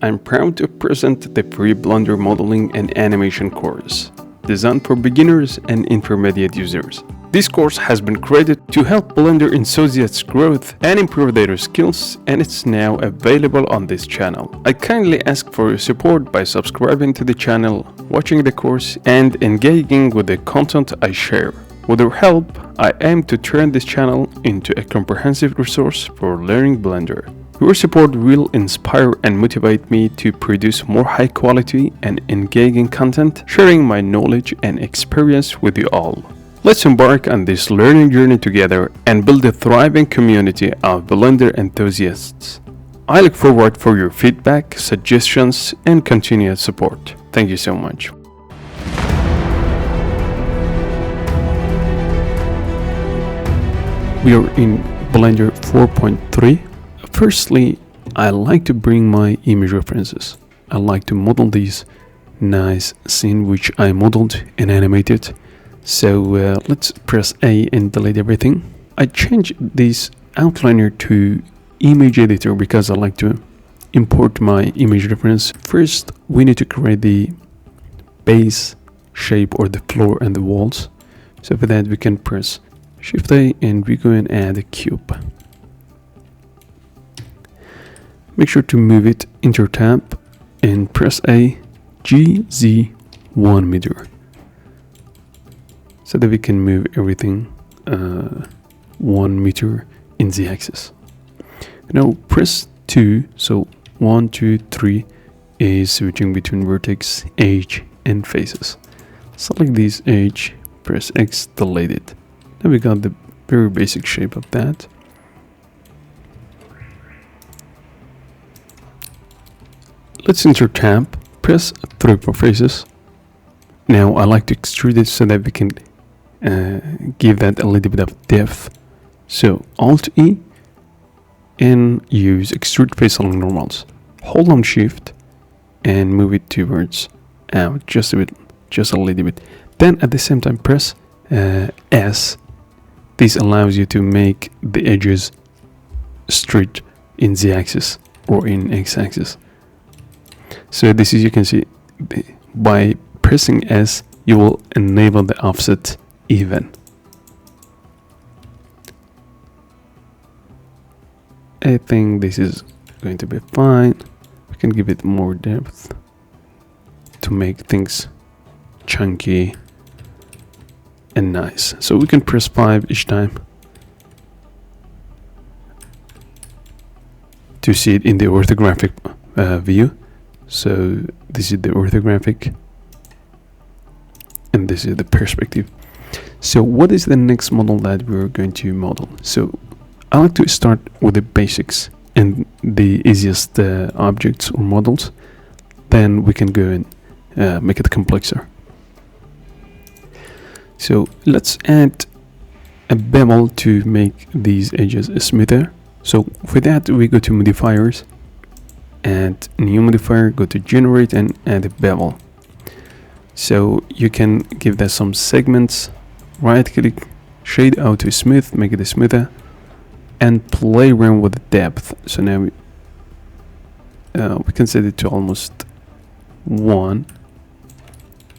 I'm proud to present the free Blender modeling and animation course, designed for beginners and intermediate users. This course has been created to help Blender enthusiasts growth and improve their skills, and it's now available on this channel. I kindly ask for your support by subscribing to the channel, watching the course, and engaging with the content I share. With your help, I aim to turn this channel into a comprehensive resource for learning Blender. Your support will inspire and motivate me to produce more high quality and engaging content, sharing my knowledge and experience with you all. Let's embark on this learning journey together and build a thriving community of Blender enthusiasts. I look forward for your feedback, suggestions, and continued support. Thank you so much. We are in Blender 4.3. Firstly, I like to bring my image references. I like to model these nice scene which I modeled and animated. So let's press A and delete everything. I changed this outliner to image editor because I like to import my image reference. First, we need to create the base shape or the floor and the walls. So for that, we can press Shift A and we go and add a cube. Make sure to move it into your tab and press A, GZ 1 meter. So that we can move everything 1 meter in the axis. Now press 2, so 1, 2, 3 is switching between vertex, edge, and faces. Select this edge, press X, delete it. Now we got the very basic shape of that. Let's enter tab, press 3 for faces. Now I like to extrude it so that we can give that a little bit of depth. So Alt E and use extrude face along normals. Hold on Shift and move it towards out just a bit, just a little bit. Then at the same time press S. This allows you to make the edges straight in Z axis or in X axis. So this is, you can see, by pressing S you will enable the offset even. I think this is going to be fine. We can give it more depth to make things chunky and nice. So we can press 5 each time to see it in the orthographic view. So this is the orthographic and this is the perspective. So what is the next model that we're going to model? So I like to start with the basics and the easiest objects or models. Then we can go and make it complexer. So let's add a bevel to make these edges smoother. So for that we go to modifiers, add new modifier, go to generate and add a bevel. So you can give that some segments, right click, shade out to smooth, make it smoother, and play around with the depth. So now we can set it to almost 1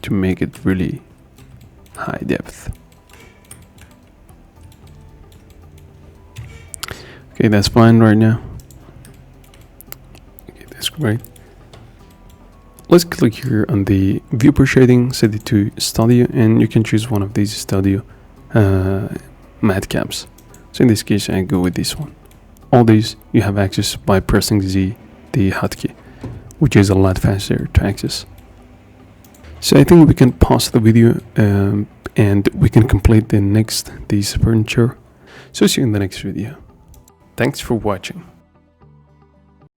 to make it really high depth. Okay, that's fine right now. Okay, that's great. Let's click here on the viewport shading, set it to studio, and you can choose one of these studio matte caps. So in this case I go with this one. All these you have access by pressing Z, the hotkey, which is a lot faster to access. So I think we can pause the video and we can complete this furniture. So see you in the next video. Thanks for watching.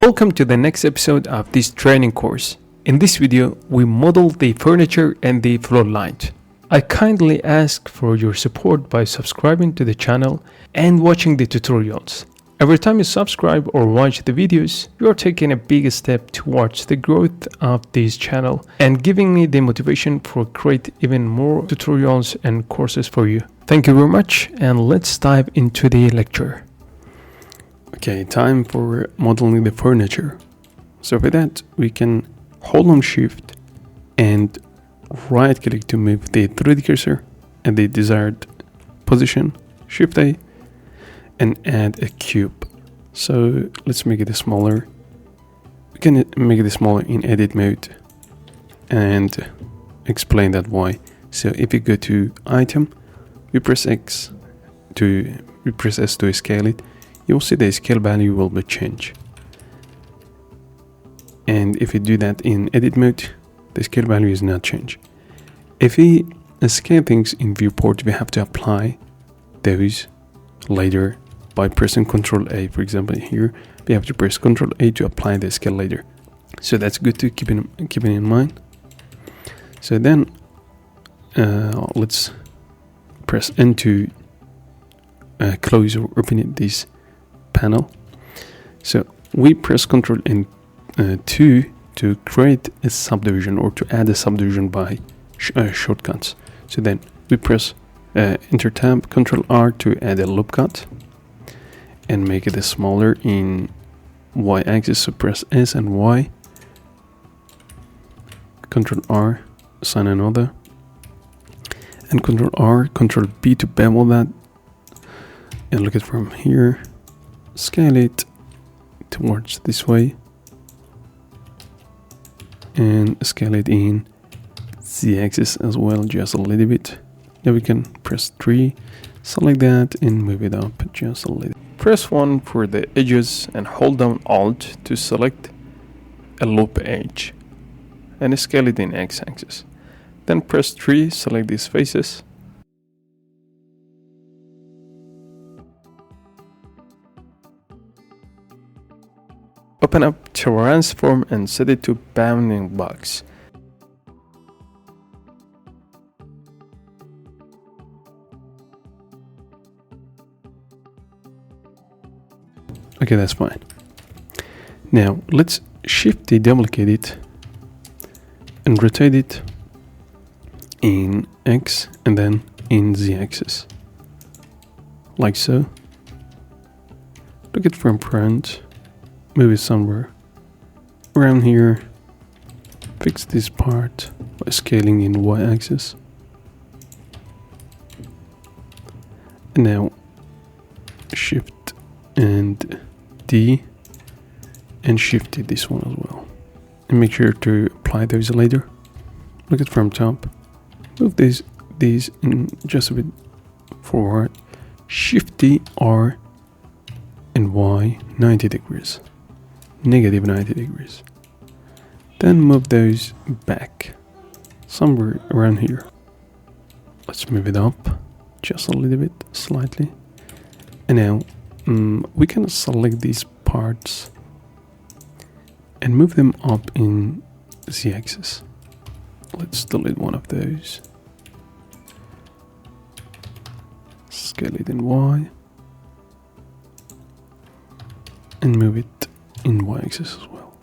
Welcome to the next episode of this training course. In this video, we model the furniture and the floor light. I kindly ask for your support by subscribing to the channel and watching the tutorials. Every time you subscribe or watch the videos, you are taking a big step towards the growth of this channel and giving me the motivation for create even more tutorials and courses for you. Thank you very much, and let's dive into the lecture. Okay, time for modeling the furniture. So for that, we can hold on Shift and right click to move the 3D cursor at the desired position, Shift A, and add a cube. So let's make it smaller. We can make it smaller in edit mode and explain that why. So if you go to item, we press S to scale it, you'll see the scale value will be changed. And if you do that in edit mode, the scale value is not changed. If we scale things in viewport, we have to apply those later by pressing Ctrl A. For example, here we have to press Ctrl A to apply the scale later. So that's good to keep in mind. So then let's press N to close or open this panel. So we press Ctrl N2 to create a subdivision or to add a subdivision by shortcuts. So then we press Enter tab, Ctrl R to add a loop cut and make it smaller in Y axis. So press S and Y, Ctrl R, assign another, and Ctrl R, Ctrl B to bevel that, and look at from here, scale it towards this way, and scale it in Z-axis as well, just a little bit. Now we can press 3, select that, and move it up just a little. Press 1 for the edges and hold down Alt to select a loop edge and scale it in X-axis. Then press 3, select these faces. Open up Transform and set it to bounding box. Okay, that's fine. Now let's shift duplicate it and rotate it in X and then in Z axis, like so. Look at from front, move it somewhere around here, fix this part by scaling in Y axis, and now shift and D and shift it this one as well, and make sure to apply those later. Look at from top, move these in just a bit forward, shift D, R and Y 90 degrees, negative 90 degrees. Then move those back somewhere around here. Let's move it up just a little bit, slightly. And now we can select these parts and move them up in Z-axis. Let's delete one of those. Scale it in Y and move it in Y-axis as well.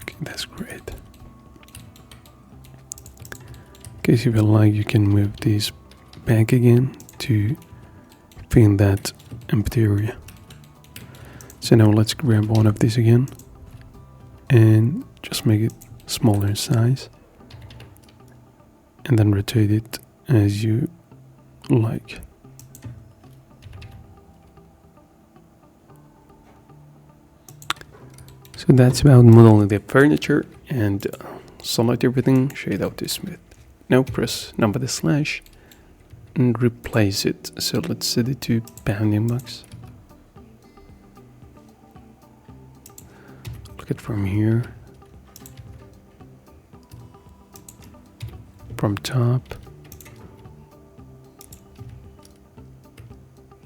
Okay, that's great. In case you feel like, you can move these back again to fill in that empty area. So now let's grab one of these again and just make it smaller in size, and then rotate it as you like. So that's about modeling the furniture, and select everything, shade out to smooth. Now press number the slash and replace it. So let's set it to bounding box. Look at from here, from top,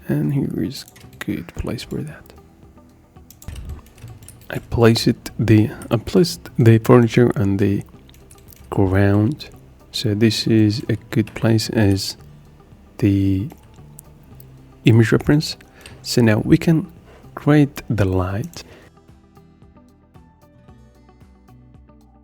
and here is good place for that. I placed the furniture on the ground, so this is a good place as the image reference. So now we can create the light.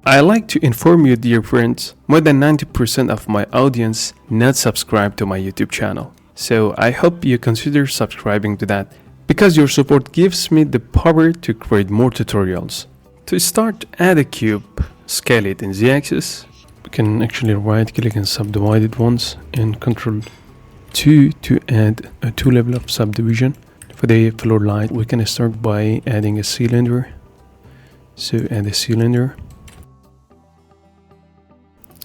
I like to inform you, dear friends, more than 90% of my audience not subscribe to my YouTube channel. So I hope you consider subscribing to that, because your support gives me the power to create more tutorials. To start, add a cube, scale it in Z-axis. We can actually right click and subdivide it once, and Ctrl 2 to add a 2 level of subdivision. For the floor light, we can start by adding a cylinder. So add a cylinder.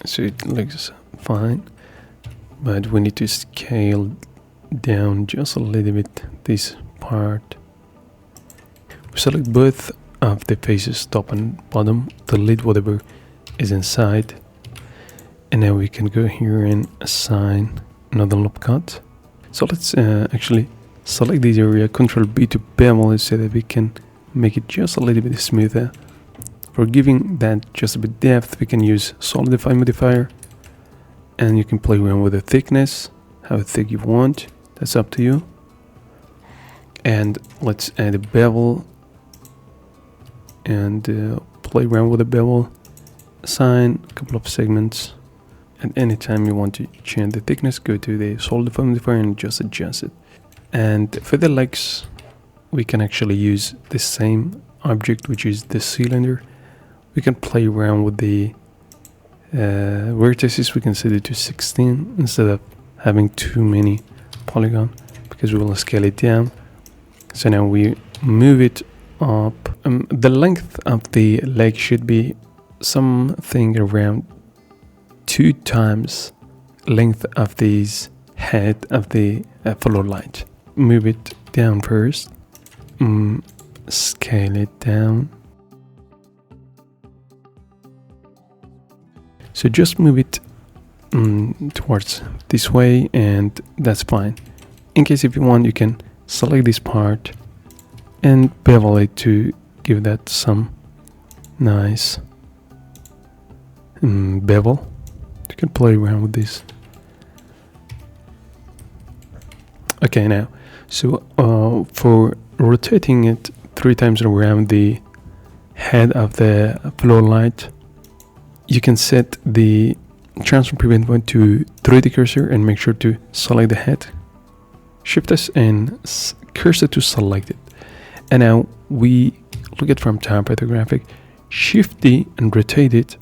So it looks fine, but we need to scale down just a little bit this part. We select both of the faces, top and bottom, delete whatever is inside, and now we can go here and assign another loop cut. So let's actually select this area, Ctrl B to bevel it so that we can make it just a little bit smoother. For giving that just a bit depth, we can use solidify modifier, and you can play around with the thickness, how thick you want, that's up to you. And let's add a bevel and play around with the bevel, assign a couple of segments. And anytime you want to change the thickness, go to the solidify modifier and just adjust it. And for the legs, we can actually use the same object, which is the cylinder. We can play around with the vertices. We can set it to 16 instead of having too many polygon, because we will scale it down. So now we move it up. The length of the leg should be something around 2 times length of this head of the floor light. Move it down first, scale it down. So just move it towards this way, and that's fine. In case if you want, you can select this part and bevel it to give that some nice bevel. You can play around with this. Okay, now, so for rotating it 3 times around the head of the floor light, you can set the transform prevent point to 3D cursor and make sure to select the head. Shift S and cursor to select it. And now we look at from top at the graphic, Shift D and rotate it.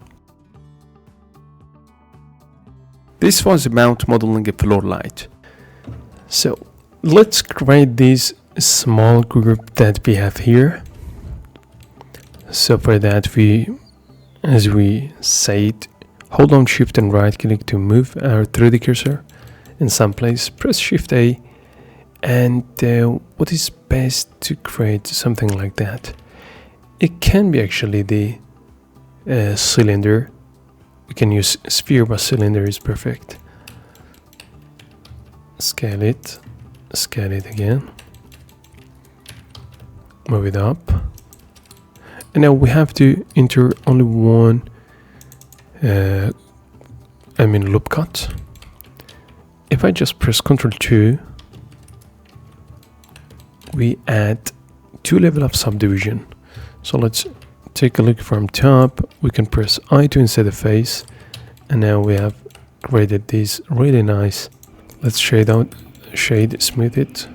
This was about modeling a floor light. So let's create this small group that we have here. So for that, as we said, hold on Shift and right click to move our 3D cursor in some place. Press Shift A, and what is best to create something like that? It can be actually the cylinder. We can use sphere, but cylinder is perfect. Scale it again, move it up. And now we have to enter only one loop cut. If I just press Ctrl 2, we add 2 level of subdivision. So let's take a look from top. We can press I to insert the face, and now we have created this really nice. Let's smooth it.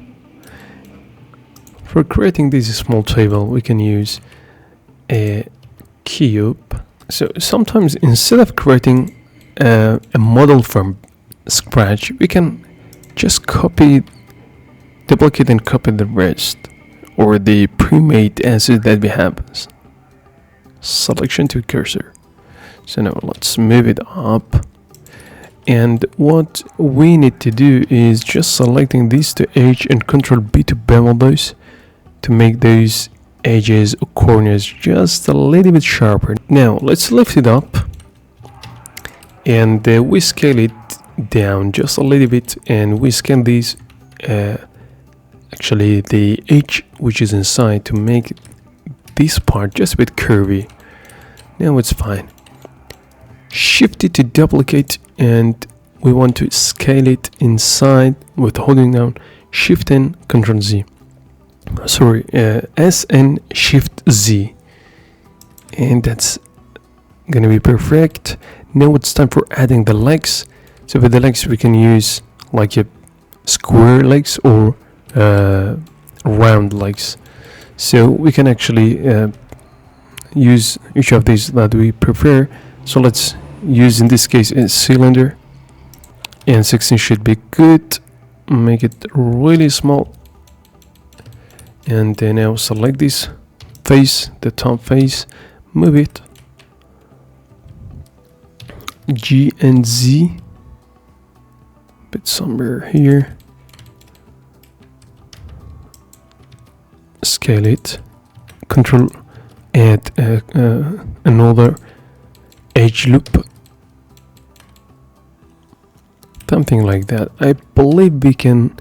For creating this small table, we can use a cube. So sometimes instead of creating a model from scratch, we can just duplicate and copy the rest, or the pre-made asset that we have. Selection to cursor. So now let's move it up, and what we need to do is just selecting these two edge and Ctrl B to bevel those, to make those edges or corners just a little bit sharper. Now let's lift it up, and we scale it down just a little bit, and we scan these actually the edge which is inside, to make this part just a bit curvy. Now it's fine. Shift it to duplicate, and we want to scale it inside with holding down Shift and Ctrl Z. S and Shift Z, and that's gonna be perfect. Now it's time for adding the legs. So with the legs we can use like a square legs or round legs. So we can actually use each of these that we prefer. So let's use in this case a cylinder, and 16 should be good. Make it really small, and then I'll select this face, the top face, move it G and Z, but somewhere here, scale it, control, add another edge loop, something like that. I believe we can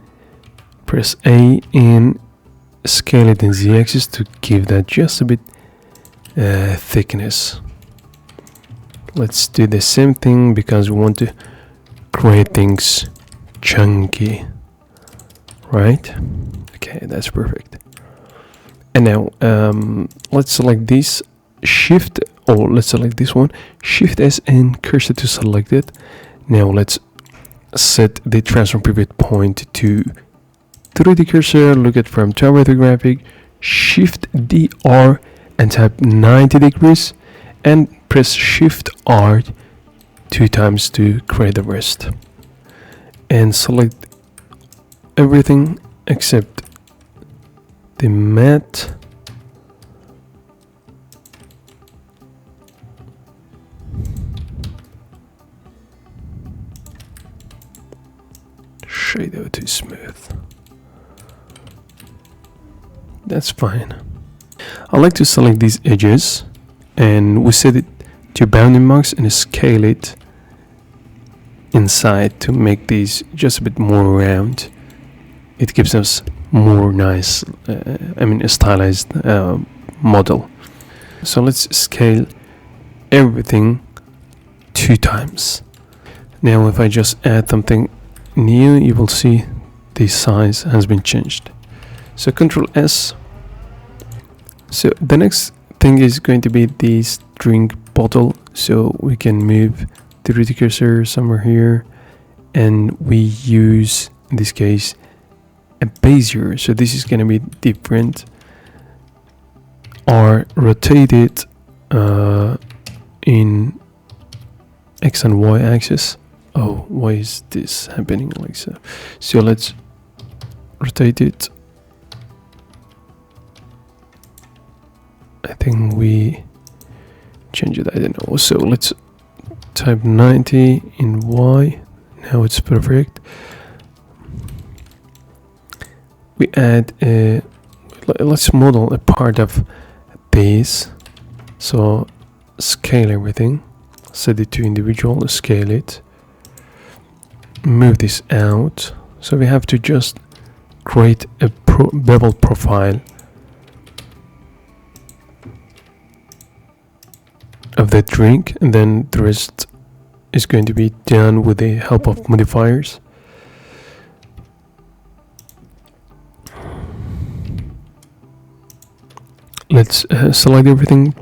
press A and scale it in Z-axis to give that just a bit thickness. Let's do the same thing because we want to create things chunky, right? Okay, that's perfect. And now let's select this, shift, or let's select this one, shift S and cursor to select it. Now let's set the transform pivot point to 3D cursor, look at from top orthographic, shift DR and type 90 degrees, and press shift R 2 times to create the rest, and select everything except the matte, shadow too smooth. That's fine. I like to select these edges and we set it to bounding marks and scale it inside to make these just a bit more round. It gives us more nice, a stylized model. So let's scale everything 2 times. Now if I just add something new, you will see the size has been changed. So Control S. So the next thing is going to be this drink bottle. So we can move the 3D cursor somewhere here, and we use in this case a bezier. So this is going to be different, or rotated in X and Y axis. Oh, why is this happening like so? So let's rotate it. I think we change it, I don't know. So let's type 90 in Y. Now it's perfect. We add a, let's model a part of this. So scale everything, set it to individual, scale it, move this out. So we have to just create a bevel profile of the drink, and then the rest is going to be done with the help of modifiers. Let's select everything,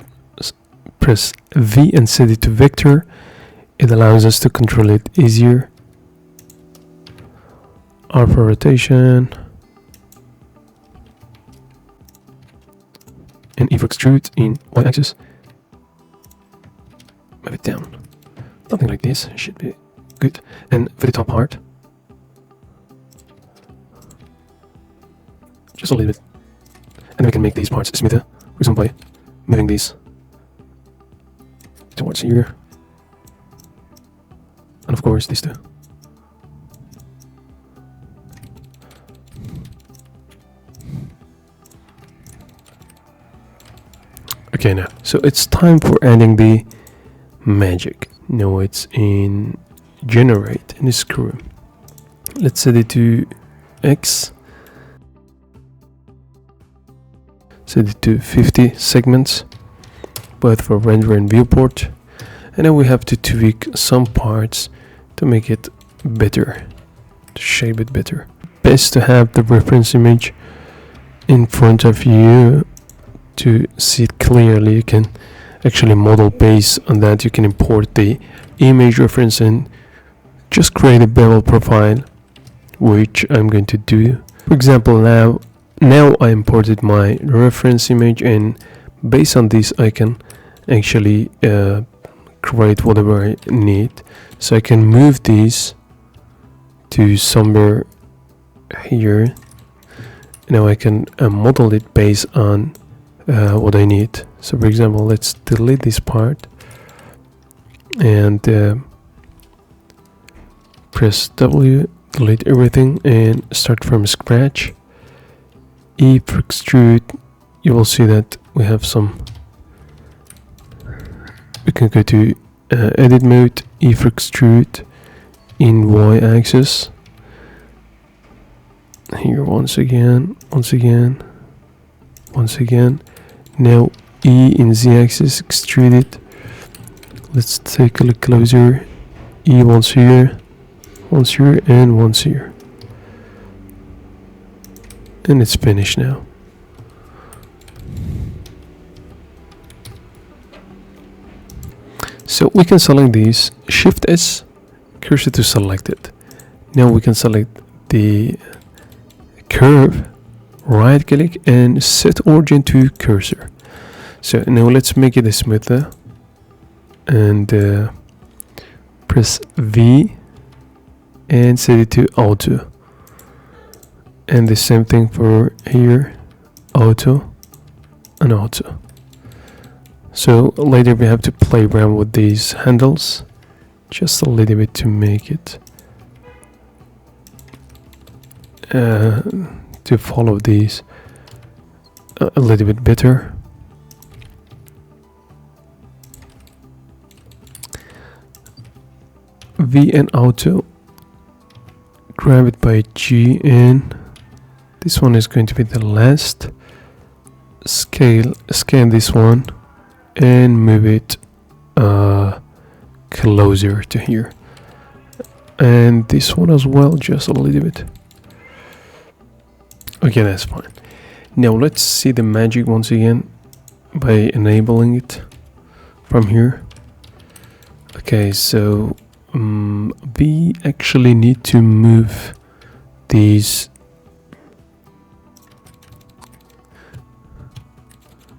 press V and set it to vector. It allows us to control it easier. R for rotation, and E for extrude in Y axis. Move it down, something like this should be good. And for the top part, just a little bit, and then we can make these parts smoother, for example by moving these towards here, and of course these two. Okay, now so it's time for adding the magic. Now it's in generate in the screw. Let's set it to X, set it to 50 segments, both for render and viewport, and then we have to tweak some parts to make it better, to shape it better. Best to have the reference image in front of you to see it clearly. You can actually model based on that. You can import the image reference and just create a bevel profile, which I'm going to do. For example, now I imported my reference image, and based on this I can actually create whatever I need. So I can move these to somewhere here. Now I can model it based on what I need. So for example, let's delete this part and press W, delete everything and start from scratch. If extrude, you will see that we have some. We can go to edit mode, if extrude in y-axis. Here once again. Now E in z-axis, extrude it. Let's take a look closer. E once here, and once here. And it's finished now. So we can select these, Shift S, cursor to select it. Now we can select the curve, right click and set origin to cursor. So now let's make it smoother and press V and set it to auto. And the same thing for here, auto and auto. So later we have to play around with these handles just a little bit to make it to follow these a little bit better. V and auto, grab it by G, and this one is going to be the last. Scan this one and move it closer to here, and this one as well, just a little bit. Okay, that's fine. Now let's see the magic once again by enabling it from here. Okay, so we actually need to move these.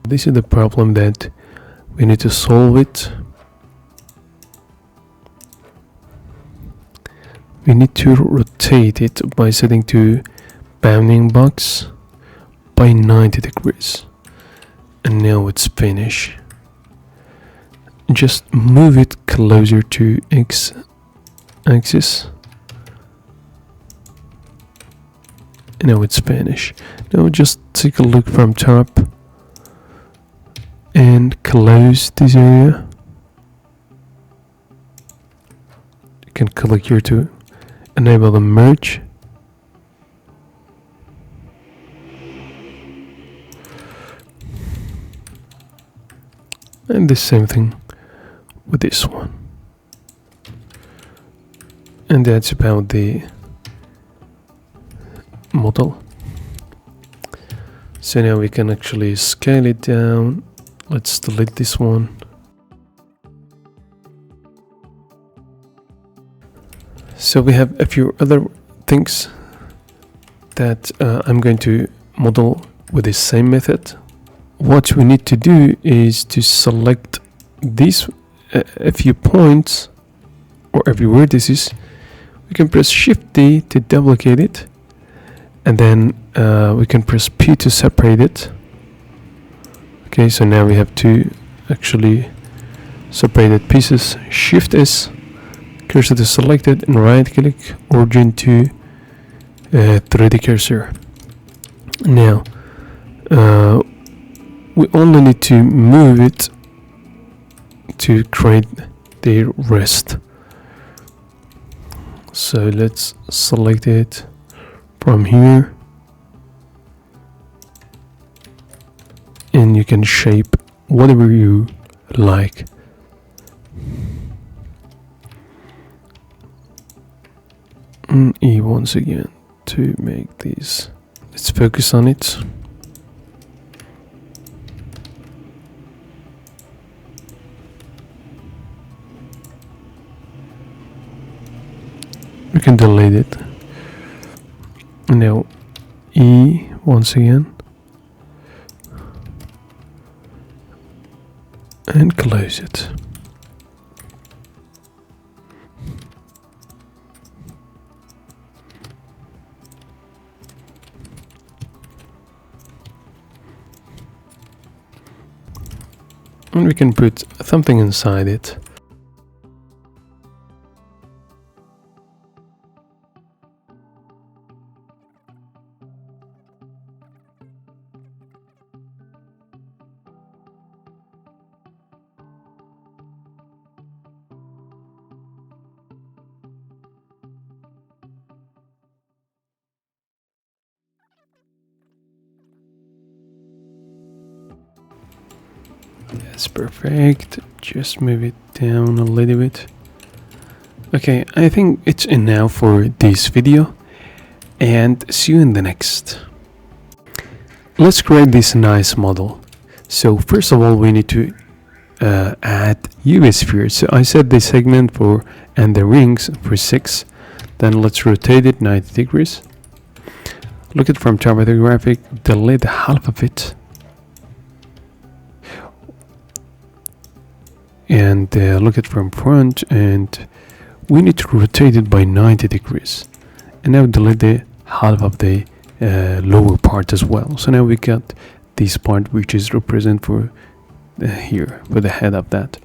This is the problem that we need to solve it. We need to rotate it by setting to bounding box by 90 degrees. And now it's finished. Just move it closer to X axis. And now it's finished. Now just take a look from top and close this area. You can click here to enable the merge. And the same thing with this one. And that's about the model. So now we can actually scale it down. Let's delete this one. So we have a few other things that I'm going to model with the same method. What we need to do is to select these a few points or every vertices. We can press Shift D to duplicate it, and then we can press P to separate it. Okay, so now we have two actually separated pieces. Shift S, cursor to selected, and right click, origin to 3D cursor. Now we only need to move it to create the rest. So let's select it from here, and you can shape whatever you like. And E once again to make these. Let's focus on it. can delete it. Now E once again, and close it. And we can put something inside it. That's perfect. Just move it down a little bit. Okay, I think it's enough for this video, and see you in the next. Let's create this nice model. So first of all, we need to add UV spheres. So I set the segment for and the rings for 6. Then let's rotate it 90 degrees. Look at from top of the graphic, delete half of it. And look at from front, and we need to rotate it by 90 degrees. And now delete the half of the lower part as well. So now we got this part which is represent for here, for the head of that.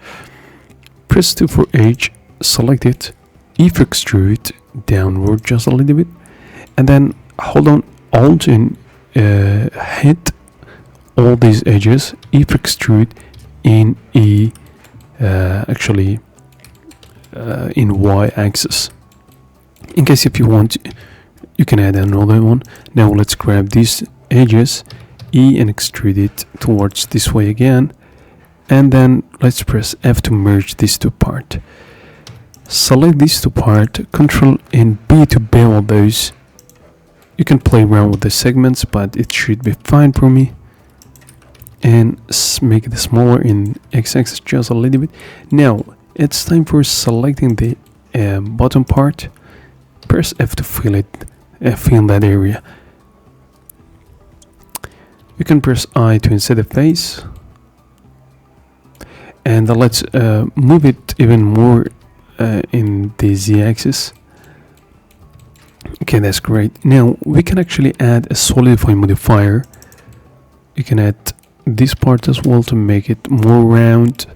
Press 2 for H, select it, if extrude downward just a little bit, and then hold on Alt and hit all these edges, if extrude in E, actually in Y axis. In case if you want, you can add another one. Now let's grab these edges, E, and extrude it towards this way again, and then let's press F to merge these two parts. Select these two parts, Ctrl and B to bevel those. You can play around with the segments, but it should be fine for me. And make it smaller in x-axis just a little bit. Now it's time for selecting the bottom part. Press F to fill it, fill that area. You can press I to insert a face, and let's move it even more in the z-axis. Okay, that's great. Now we can actually add a solidify modifier. You can add this part as well to make it more round,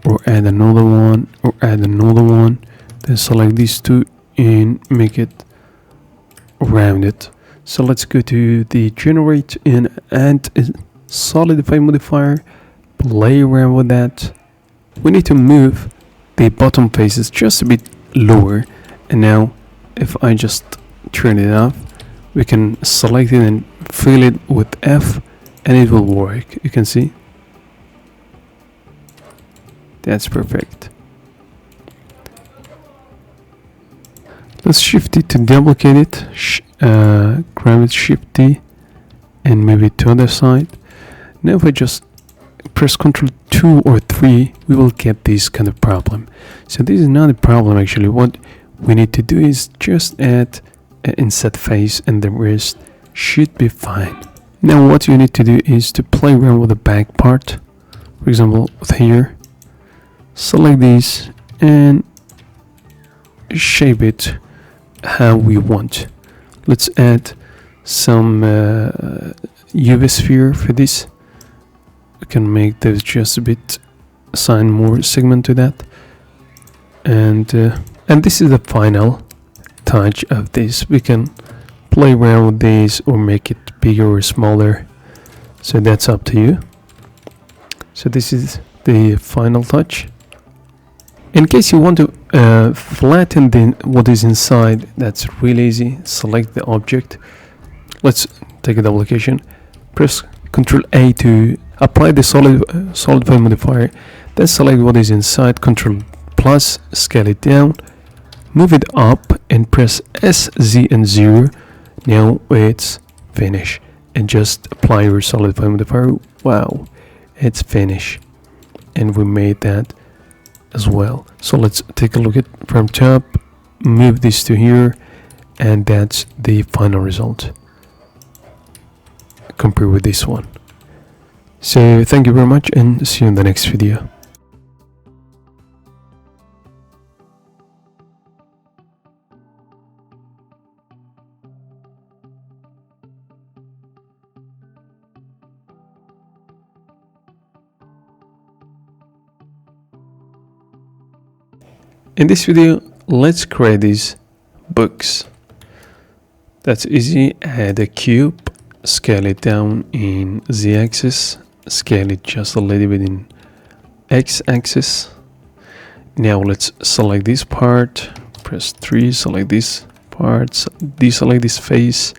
or add another one, or add another one. Then select these two and make it rounded. So let's go to the generate and add a solidify modifier, play around with that. We need to move the bottom faces just a bit lower, and now if I just turn it off, we can select it and fill it with F, and it will work. You can see that's perfect. Let's shift it to duplicate it, grab it, shift D, and move it to other side. Now if I just press Ctrl 2 or 3, we will get this kind of problem. So this is not a problem actually. What we need to do is just add an inset face, and the rest should be fine. Now what you need to do is to play around with the back part. For example, here, select this and shape it how we want. Let's add some UV sphere for this. We can make this just a bit, assign more segment to that, and this is the final touch of this. We can play around with this or make it bigger or smaller, so that's up to you. So this is the final touch. In case you want to flatten what is inside, that's really easy. Select the object. Let's take a double application. Press Ctrl A to apply the solidify modifier. Then select what is inside. Ctrl plus, scale it down, move it up, and press S, Z, and 0. Now it's finished. And just apply your solidify modifier. Wow, it's finished. And we made that as well. So let's take a look at from top, move this to here, and that's the final result compared with this one. So thank you very much, and see you in the next video. In this video, let's create these books. That's easy. Add a cube, scale it down in z-axis, scale it just a little bit in x-axis. Now let's select this part, press 3, select this part, deselect this face,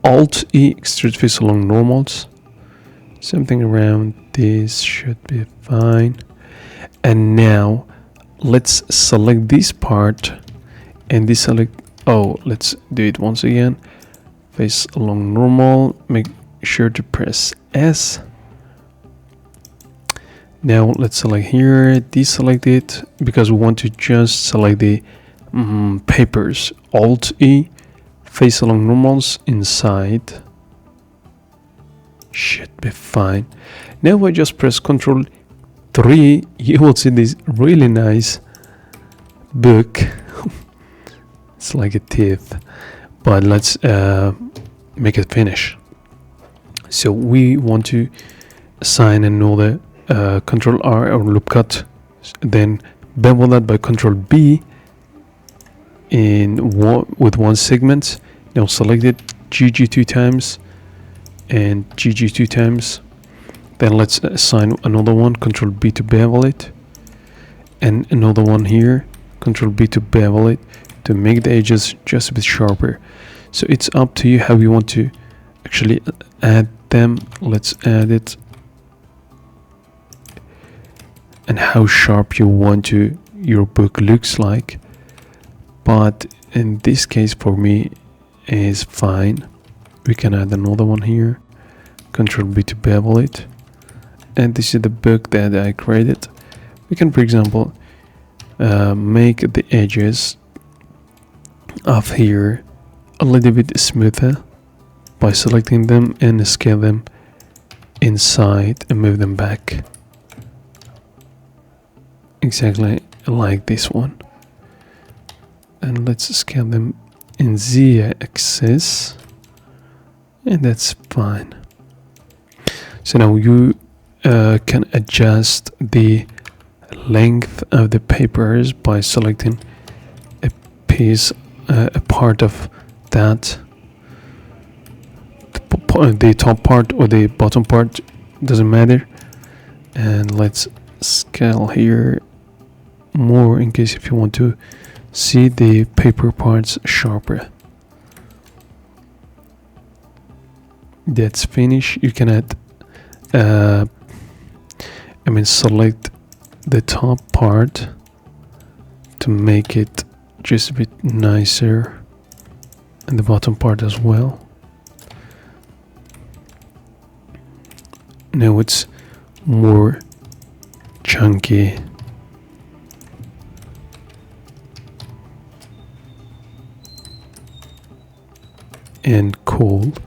Alt E, extrude face along normals. Something around this should be fine. And now let's select this part and deselect. Oh, let's do it once again. Face along normal. Make sure to press S. Now let's select here, deselect it, because we want to just select the papers. Alt E, face along normals inside. Should be fine. Now I just press Ctrl 3, you will see this really nice book. It's like a teeth, but let's make it finish. So we want to assign another Ctrl R or loop cut, then bevel that by Ctrl B with one segment. Now select it, GG 2 times and GG 2 times. Then let's assign another one, Ctrl B to bevel it, and another one here, Ctrl B to bevel it, to make the edges just a bit sharper. So it's up to you how you want to actually add them. Let's add it, and how sharp you want your book looks like. But in this case, for me, is fine. We can add another one here, Ctrl B to bevel it. And this is the book that I created. We can, for example, make the edges of here a little bit smoother by selecting them and scale them inside and move them back. Exactly like this one. And let's scale them in z-axis, and that's fine. So now you can adjust the length of the papers by selecting a piece, a part of that. The top part or the bottom part doesn't matter. And let's scale here more in case if you want to see the paper parts sharper. That's finished. You can add select the top part to make it just a bit nicer, and the bottom part as well. Now it's more chunky. And cold.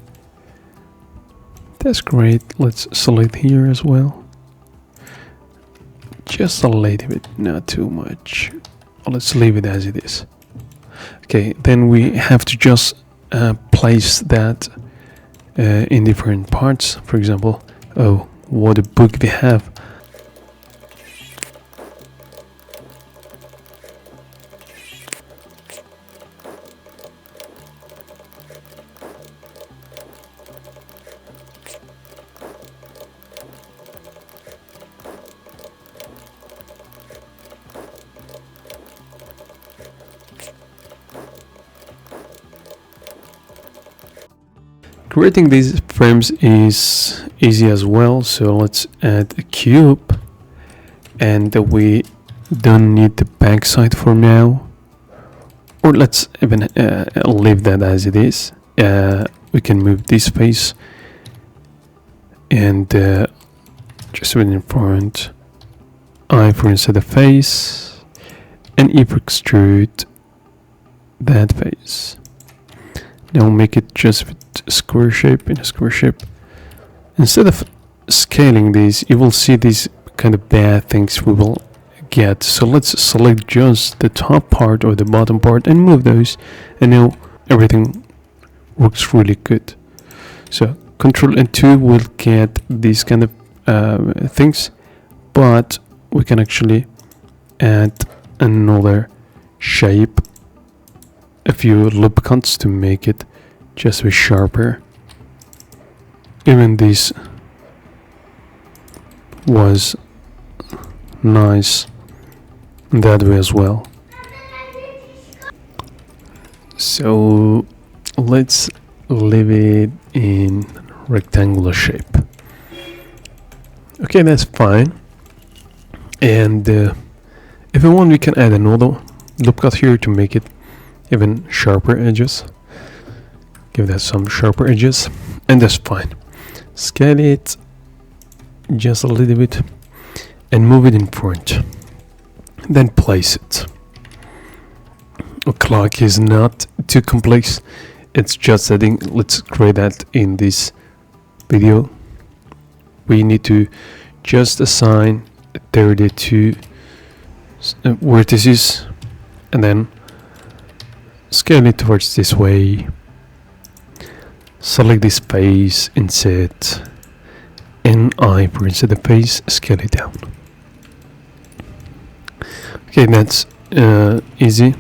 That's great. Let's select here as well. Just a little bit, not too much. Let's leave it as it is. Okay, then we have to just place that in different parts. For example, what a book we have. Creating these frames is easy as well, so let's add a cube, and we don't need the back side for now, or let's even leave that as it is. We can move this face and just put in front, I for inside the face, and if extrude that face. Now make it just with square shape in a square shape. Instead of scaling these, you will see these kind of bad things we will get. So let's select just the top part or the bottom part and move those, and now everything works really good. So Control and 2 will get these kind of things, but we can actually add another shape, a few lubricants to make it just be sharper. Even this was nice that way as well. So let's leave it in rectangular shape. Okay, that's fine. And if we want, we can add another loop cut here to make it even sharper edges. Give that some sharper edges, and that's fine. Scale it just a little bit and move it in front. Then place it. A clock is not too complex. It's just setting. Let's create that in this video. We need to just assign 32 vertices and then scale it towards this way. Select this face, insert NI for insert the face, scale it down. Okay, that's easy.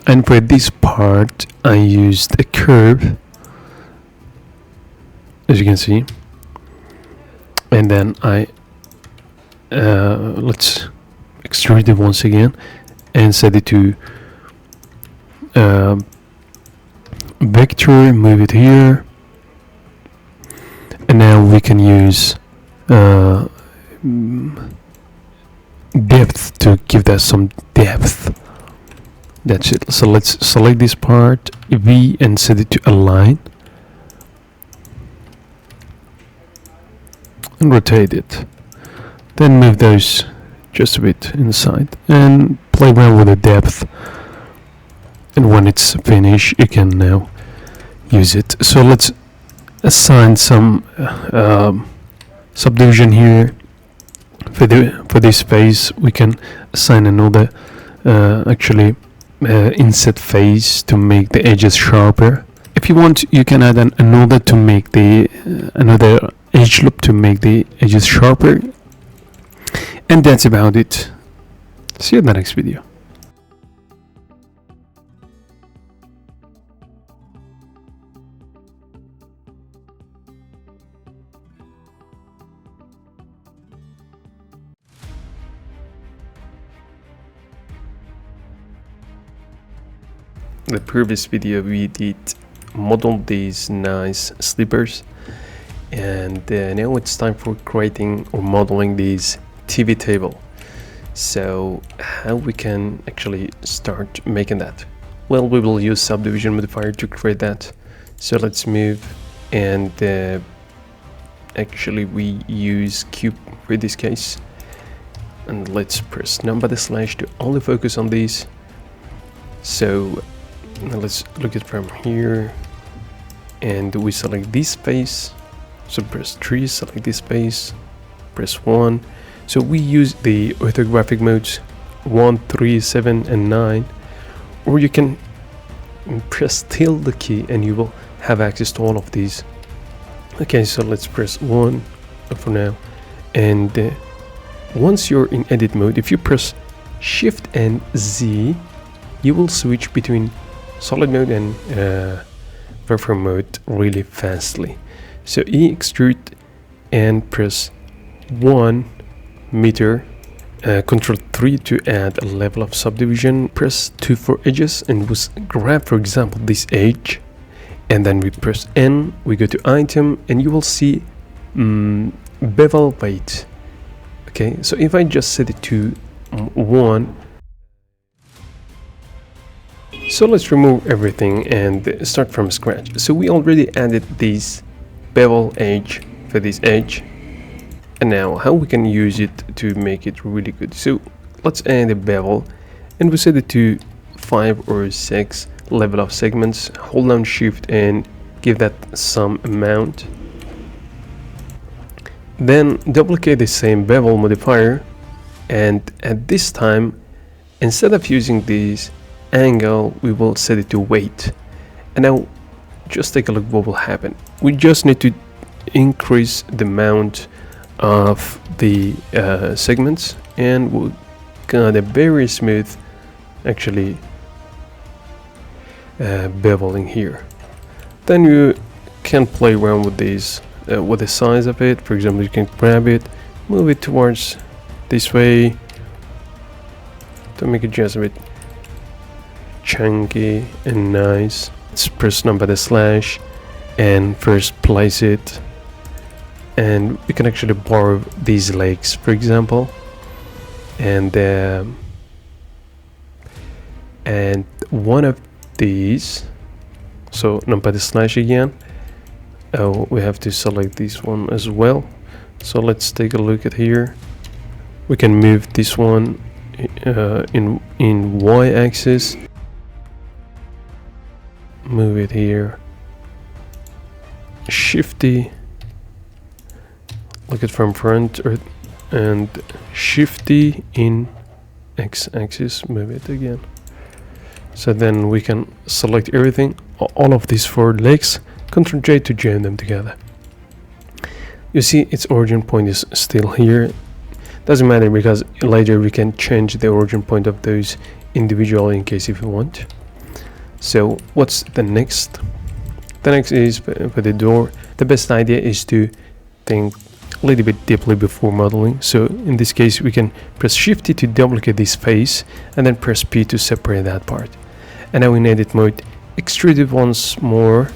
And for this part, I used a curve, as you can see. And then I let's extrude it once again and set it to vector, move it here, and now we can use depth to give that some depth. That's it. So let's select this part, V, and set it to align and rotate it. Then move those just a bit inside and play around with the depth. And when it's finished, you can now use it. So let's assign some subdivision here. For this face, we can assign another inset face to make the edges sharper. If you want, you can add another to make the another edge loop to make the edges sharper. And that's about it. See you in the next video. In the previous video we did model these nice slippers, and now it's time for creating or modeling these TV table. So how we can actually start making that? Well, we will use subdivision modifier to create that. So let's move, and actually we use cube for this case, and let's press // to only focus on these. So now let's look at from here, and we select this space. So press 3, select this space, press 1. So we use the orthographic modes 1, 3, 7, and 9, or you can press tilde key and you will have access to all of these. Okay, so let's press 1 for now, and once you're in edit mode, if you press Shift and Z, you will switch between solid mode and wireframe mode really fastly. So extrude and press 1 meter, Control 3 to add a level of subdivision, press 2 for edges, and we grab, for example, this edge, and then we press N, we go to item, and you will see bevel weight. Okay, so if I just set it to 1, so let's remove everything and start from scratch. So we already added this bevel edge for this edge, and now how we can use it to make it really good. So let's add a bevel, and we set it to 5 or 6 level of segments. Hold down shift and give that some amount. Then duplicate the same bevel modifier, and at this time, instead of using this angle, we will set it to weight. And now just take a look what will happen. We just need to increase the amount of the segments, and we'll got a very smooth actually beveling here. Then you can play around with these with the size of it. For example, you can grab it, move it towards this way to make it just a bit chunky and nice. Let's press number the slash and first place it, and we can actually borrow these legs, for example, and one of these. So number the slash again. Oh, we have to select this one as well. So let's take a look at here. We can move this one in y-axis. Move it here. Shifty. Look at from front, and shifty in x-axis. Move it again. So then we can select everything, all of these 4 legs. Ctrl J to join them together. You see its origin point is still here. Doesn't matter, because later we can change the origin point of those individually in case if you want. So what's the next? The next is for the door. The best idea is to think a little bit deeply before modeling. So in this case we can press Shift T to duplicate this face, and then press P to separate that part. And now in edit mode, extrude it once more,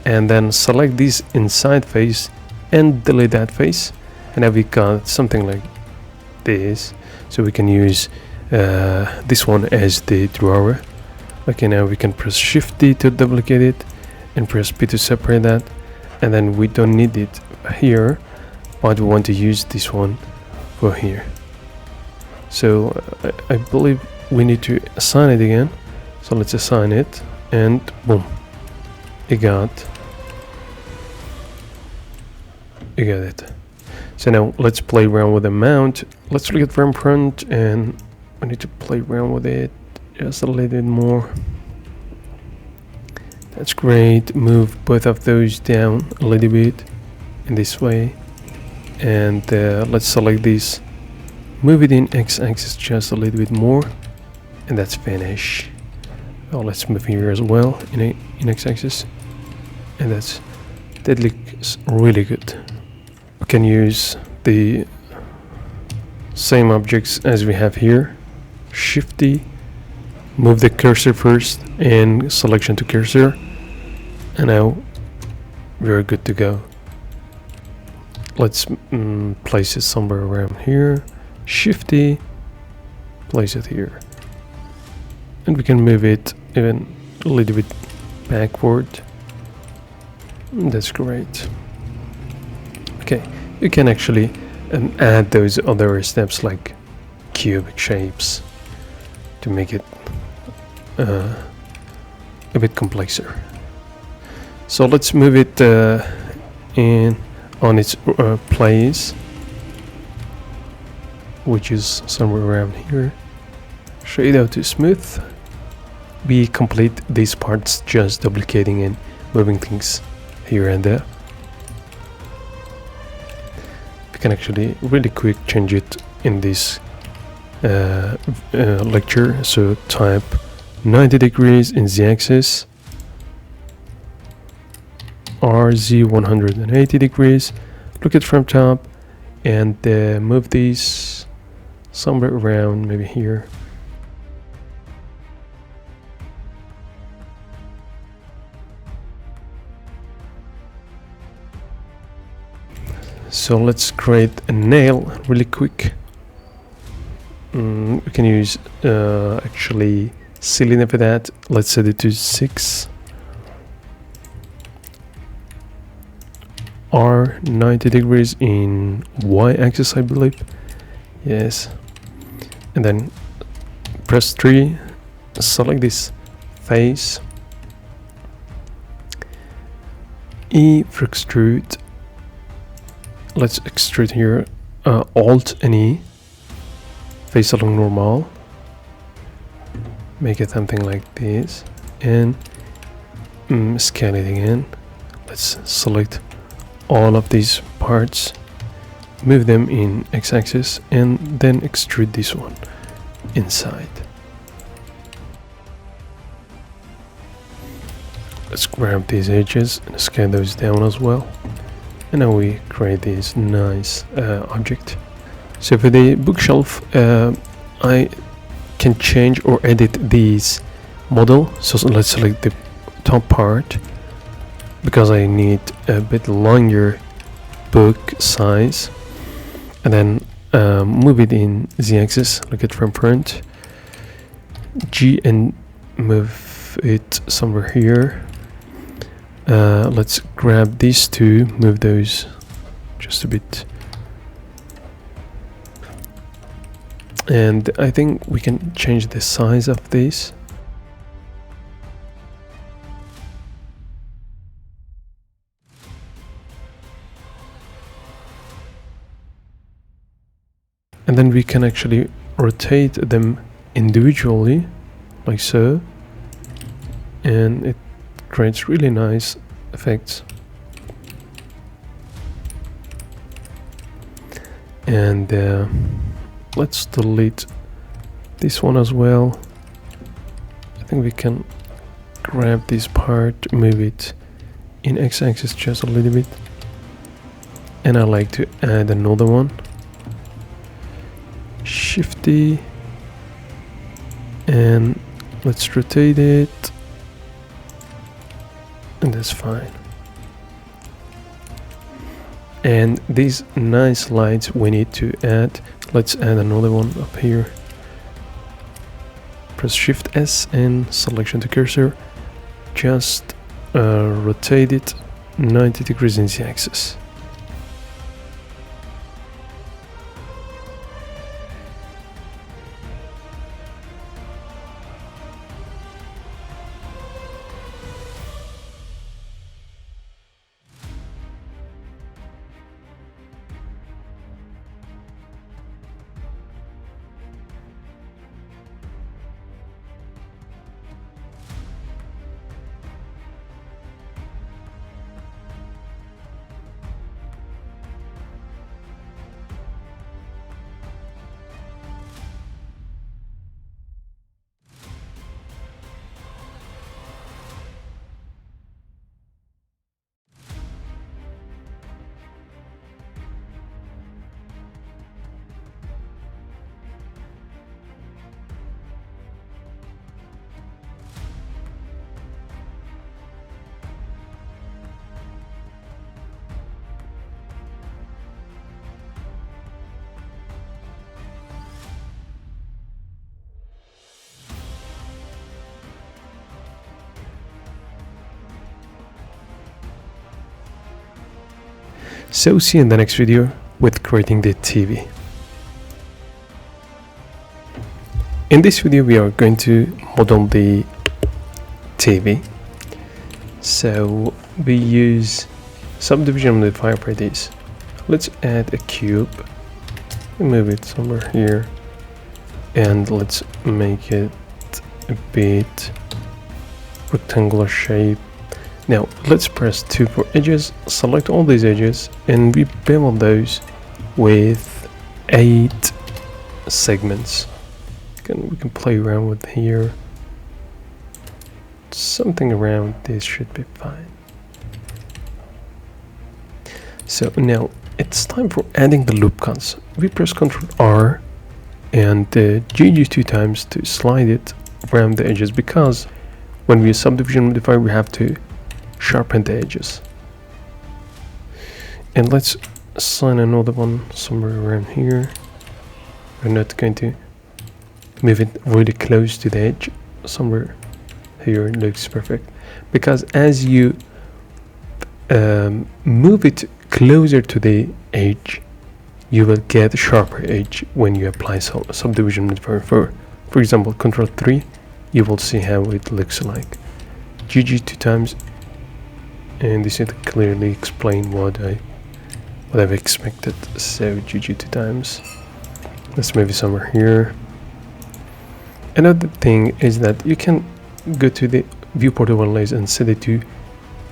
and then select this inside face and delete that face, and now we got something like this. So we can use this one as the drawer. Okay, now we can press Shift D to duplicate it and press P to separate that, and then we don't need it here, but we want to use this one for here. So I believe we need to assign it again. So let's assign it, and boom, you got it. So now let's play around with the mount. Let's look at from front, and we need to play around with it just a little bit more. That's great. Move both of those down a little bit in this way, and let's select this, move it in x-axis just a little bit more, and that's finish. Oh, let's move here as well in x-axis, and that looks really good. We can use the same objects as we have here. Shift D, move the cursor first, and selection to cursor, and now we're good to go. Let's place it somewhere around here. Shift D, place it here, and we can move it even a little bit backward. That's great. Okay, you can actually add those other steps like cubic shapes to make it a bit complexer. So let's move it in on its place, which is somewhere around here. Shade out to smooth. We complete these parts just duplicating and moving things here and there. We can actually really quick change it in this lecture. So type 90 degrees in z-axis, RZ 180 degrees. Look at from top, and move these somewhere around, maybe here. So let's create a nail really quick. We can use actually cylinder for that. Let's set it to 6. R 90 degrees in y-axis, I believe. Yes. And then press 3, select this face, E for extrude. Let's extrude here, Alt and E, face along normal, make it something like this, and scale it again. Let's select all of these parts, move them in x-axis, and then extrude this one inside. Let's grab these edges and scale those down as well. And now we create this nice object. So for the bookshelf, I can change or edit this model. So let's select the top part, because I need a bit longer book size, and then move it in z-axis, look at from front, G, and move it somewhere here. Let's grab these two, move those just a bit, and I think we can change the size of this. And then we can actually rotate them individually, like so, and it creates really nice effects. And let's delete this one as well. I think we can grab this part, move it in x-axis just a little bit, and I like to add another one. Shift D, and let's rotate it, and that's fine. And these nice lights we need to add. Let's add another one up here. Press Shift S and selection to cursor. Just rotate it 90 degrees in the axis. So see you in the next video with creating the TV. In this video we are going to model the TV. So we use subdivision modifier properties. Let's add a cube, move it somewhere here, and let's make it a bit rectangular shape. Now let's press 2 for edges, select all these edges, and we bevel those with 8 segments. We can play around with here. Something around this should be fine. So now it's time for adding the loop cuts. We press Ctrl R and G 2 times to slide it around the edges, because when we use subdivision modifier we have to sharpen the edges. And let's assign another one somewhere around here. We're not going to move it really close to the edge. Somewhere here looks perfect, because as you move it closer to the edge, you will get a sharper edge when you apply subdivision modifier. For example, Ctrl 3 you will see how it looks like. GG 2 times, and this is clearly explain what I've expected. So GG 2 times. Let's move it somewhere here. Another thing is that you can go to the viewport overlays and set it to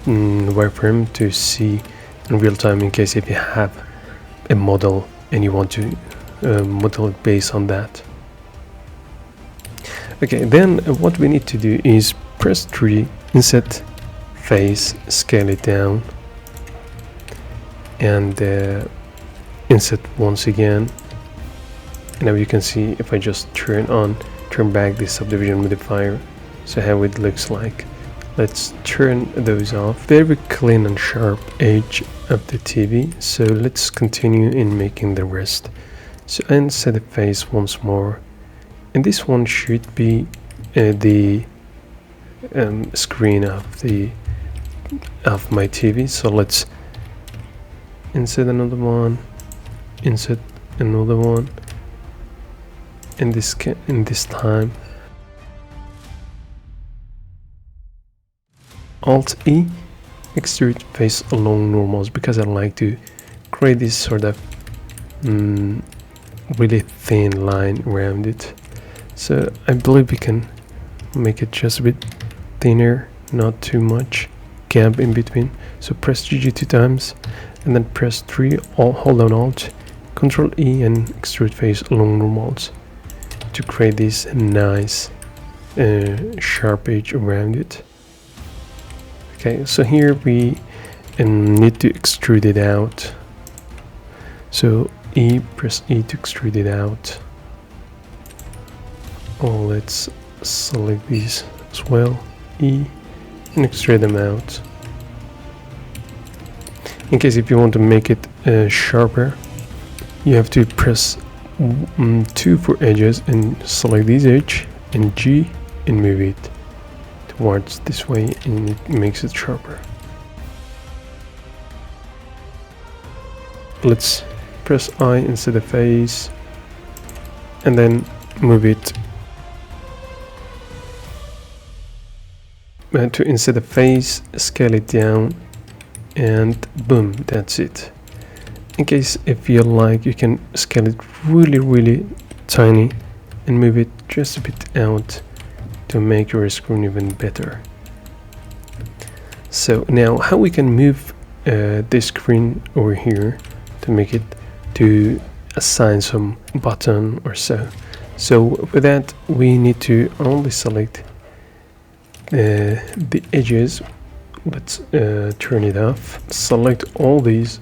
wireframe to see in real time, in case if you have a model and you want to model it based on that. Okay, then what we need to do is press 3, insert face, scale it down, and insert once again. Now you can see if I just turn back the subdivision modifier, so how it looks like. Let's turn those off. Very clean and sharp edge of the TV. So let's continue in making the rest. So insert the face once more, and this one should be the screen of my TV. So let's insert another one, insert another one, and this time Alt E, extrude face along normals, because I like to create this sort of really thin line around it. So I believe we can make it just a bit thinner, not too much gap in between. So press GG 2 times, and then press 3, hold down Alt, Control E, and extrude face along normals to create this nice sharp edge around it. Okay, so here we need to extrude it out. So press E to extrude it out. Oh, let's select these as well, E, and extrude them out. In case if you want to make it sharper, you have to press 2 for edges and select this edge, and G, and move it towards this way, and it makes it sharper. Let's press I instead of face, and then move it to instead of face, scale it down, and boom, that's it. In case if you like, you can scale it really tiny and move it just a bit out to make your screen even better. So now how we can move this screen over here to make it to assign some button or so. So for that we need to only select the edges. Let's turn it off. Select all these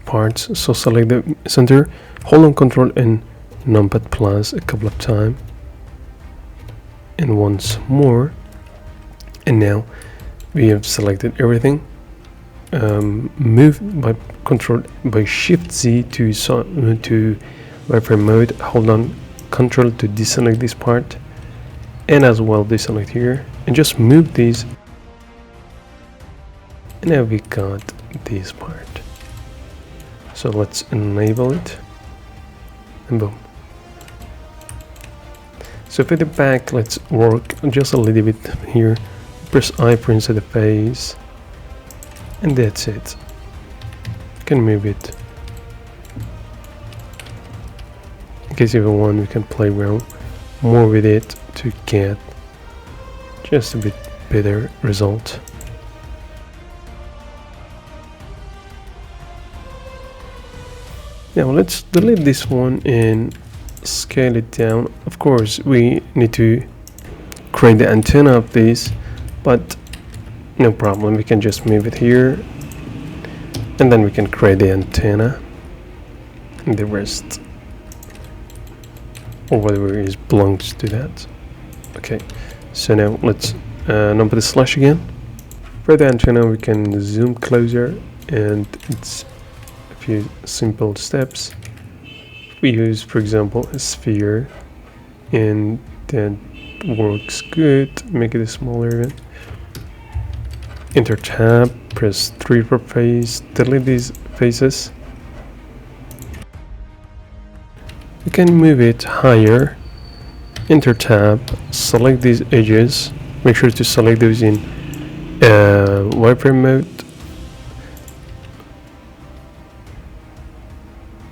parts. So select the center, hold on Control and numpad plus a couple of times, and once more, and now we have selected everything. Move by Shift Z to wireframe mode. Hold on Control to deselect this part, and as well deselect here, and just move these. And now we got this part. So let's enable it, and boom. So for the back, let's work just a little bit here. Press I for inside the face, and that's it. You can move it. In case you want, we can play around more with it to get just a bit better result. Now let's delete this one and scale it down. Of course we need to create the antenna of this, but no problem, we can just move it here, and then we can create the antenna and the rest, or whatever is belongs to that. Okay, so now let's number the slash again. For the antenna we can zoom closer, and it's a few simple steps. We use, for example, a sphere, and that works good. Make it smaller even. Enter tab, press 3 for face, delete these faces. You can move it higher enter tab, select these edges, make sure to select those in wireframe mode,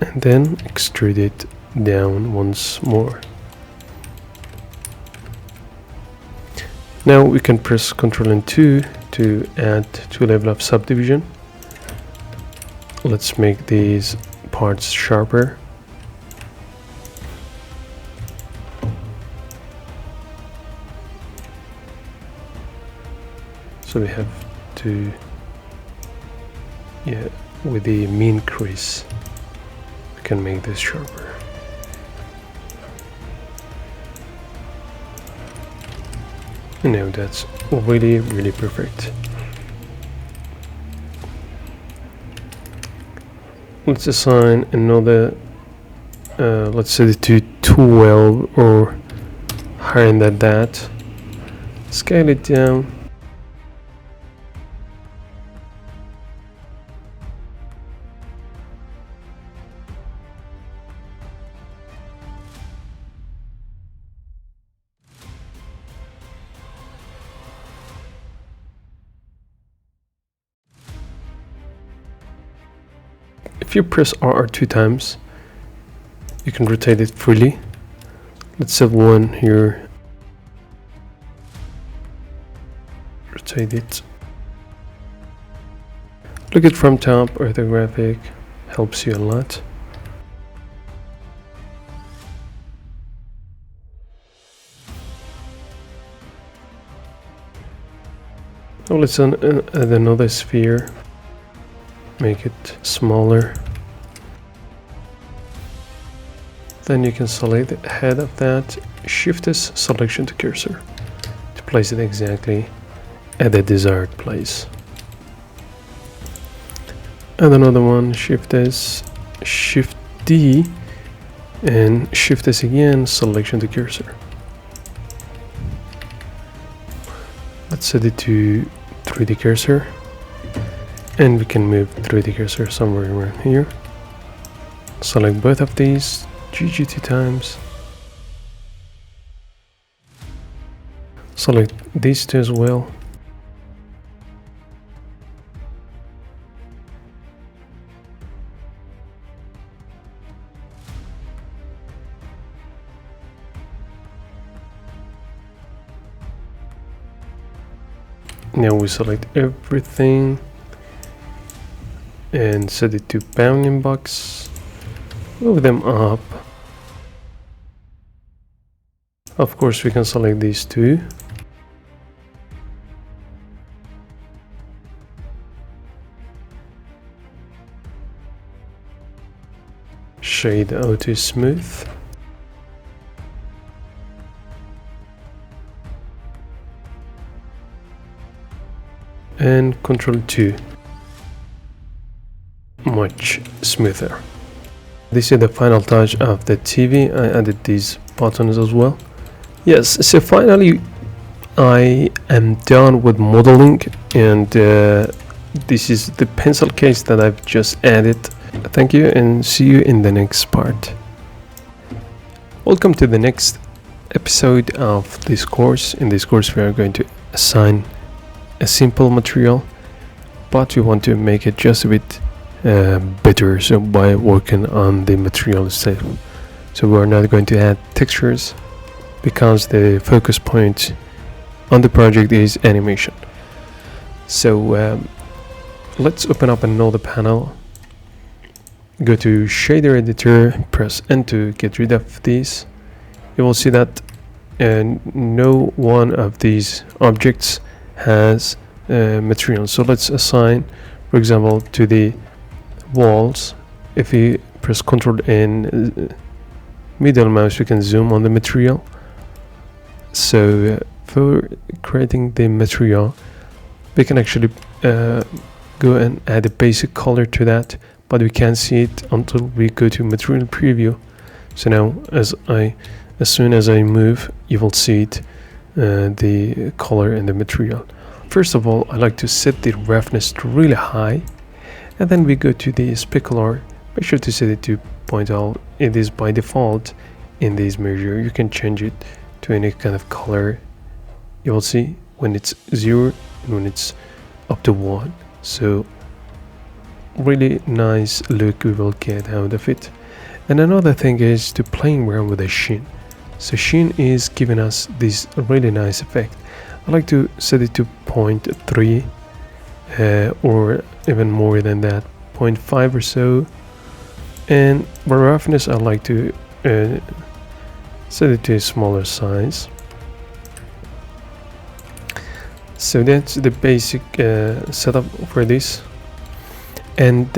and then extrude it down once more. Now we can press Ctrl and 2 to add 2 level of subdivision. Let's make these parts sharper. So we have to, with the mean crease, we can make this sharper. And now that's really perfect. Let's assign another, let's set it to 12 or higher than that. Scale it down. If you press R 2 times, you can rotate it freely. Let's have one here. Rotate it. Look at from top, orthographic, helps you a lot. Now let's add another sphere. Make it smaller. Then you can select the head of that, shift this selection to cursor to place it exactly at the desired place. And another one, shift S, shift D, and shift S again, selection to cursor. Let's set it to 3D cursor. And we can move 3D cursor somewhere around here. Select both of these, GG 2 times. Select these two as well. Now we select everything and set it to bounding box. Move them up. Of course, we can select these two. Shade auto smooth. And Ctrl 2. Much smoother. This is the final touch of the TV. I added these buttons as well. Yes, so finally I am done with modeling, and this is the pencil case that I've just added. Thank you and see you in the next part. Welcome to the next episode of this course. In this course we are going to assign a simple material, but we want to make it just a bit better, so by working on the material itself. So we're not going to add textures because the focus point on the project is animation. So let's open up another panel, go to shader editor, press N to get rid of these. You will see that no one of these objects has material. So let's assign, for example, to the walls. If we press Ctrl and middle mouse, we can zoom on the material. So for creating the material, we can actually go and add a basic color to that, but we can't see it until we go to material preview. So now as soon as I move, you will see it, the color and the material. First of all, I like to set the roughness to really high, and then we go to the specular. Make sure to set it to 0.0. It is by default in this measure. You can change it to any kind of color. You will see when it's 0 and when it's up to 1. So really nice look we will get out of it. And another thing is to playing around with the sheen. So sheen is giving us this really nice effect. I like to set it to 0.3 or even more than that, 0.5 or so. And for roughness I like to set it to a smaller size. So that's the basic setup for this. And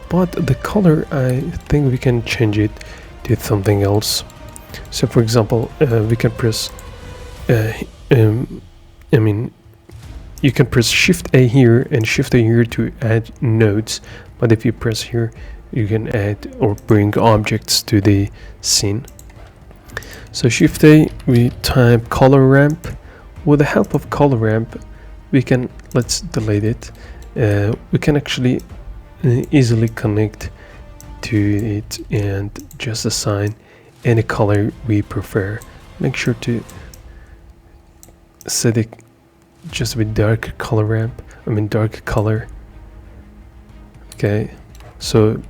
but the color, I think we can change it to something else. So for example, we can press I mean, you can press Shift A here and Shift A here to add nodes, but if you press here you can add or bring objects to the scene. So Shift A, we type color ramp. With the help of color ramp we can, let's delete it, we can actually easily connect to it and just assign any color we prefer. Make sure to set it just with dark color ramp, dark color. Okay, so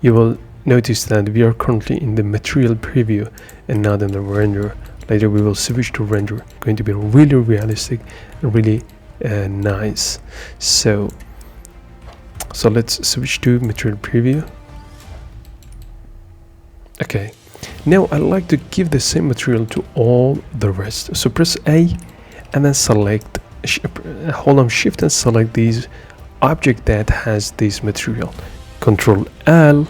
you will notice that we are currently in the material preview and not in the render. Later we will switch to render, going to be really realistic and really nice. So let's switch to material preview. Okay, now I like to give the same material to all the rest. So press A and then select, hold on Shift and select these object that has this material. Control L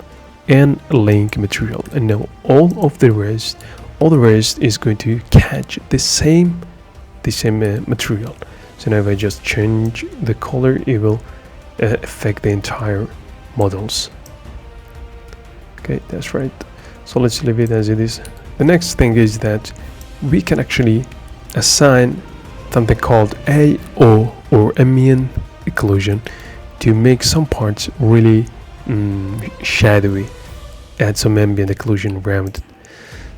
and link material. And now all the rest is going to catch the same material. So now if I just change the color, it will affect the entire models. Okay, that's right. So let's leave it as it is. The next thing is that we can actually assign something called AO or ambient occlusion to make some parts really shadowy, add some ambient occlusion around it.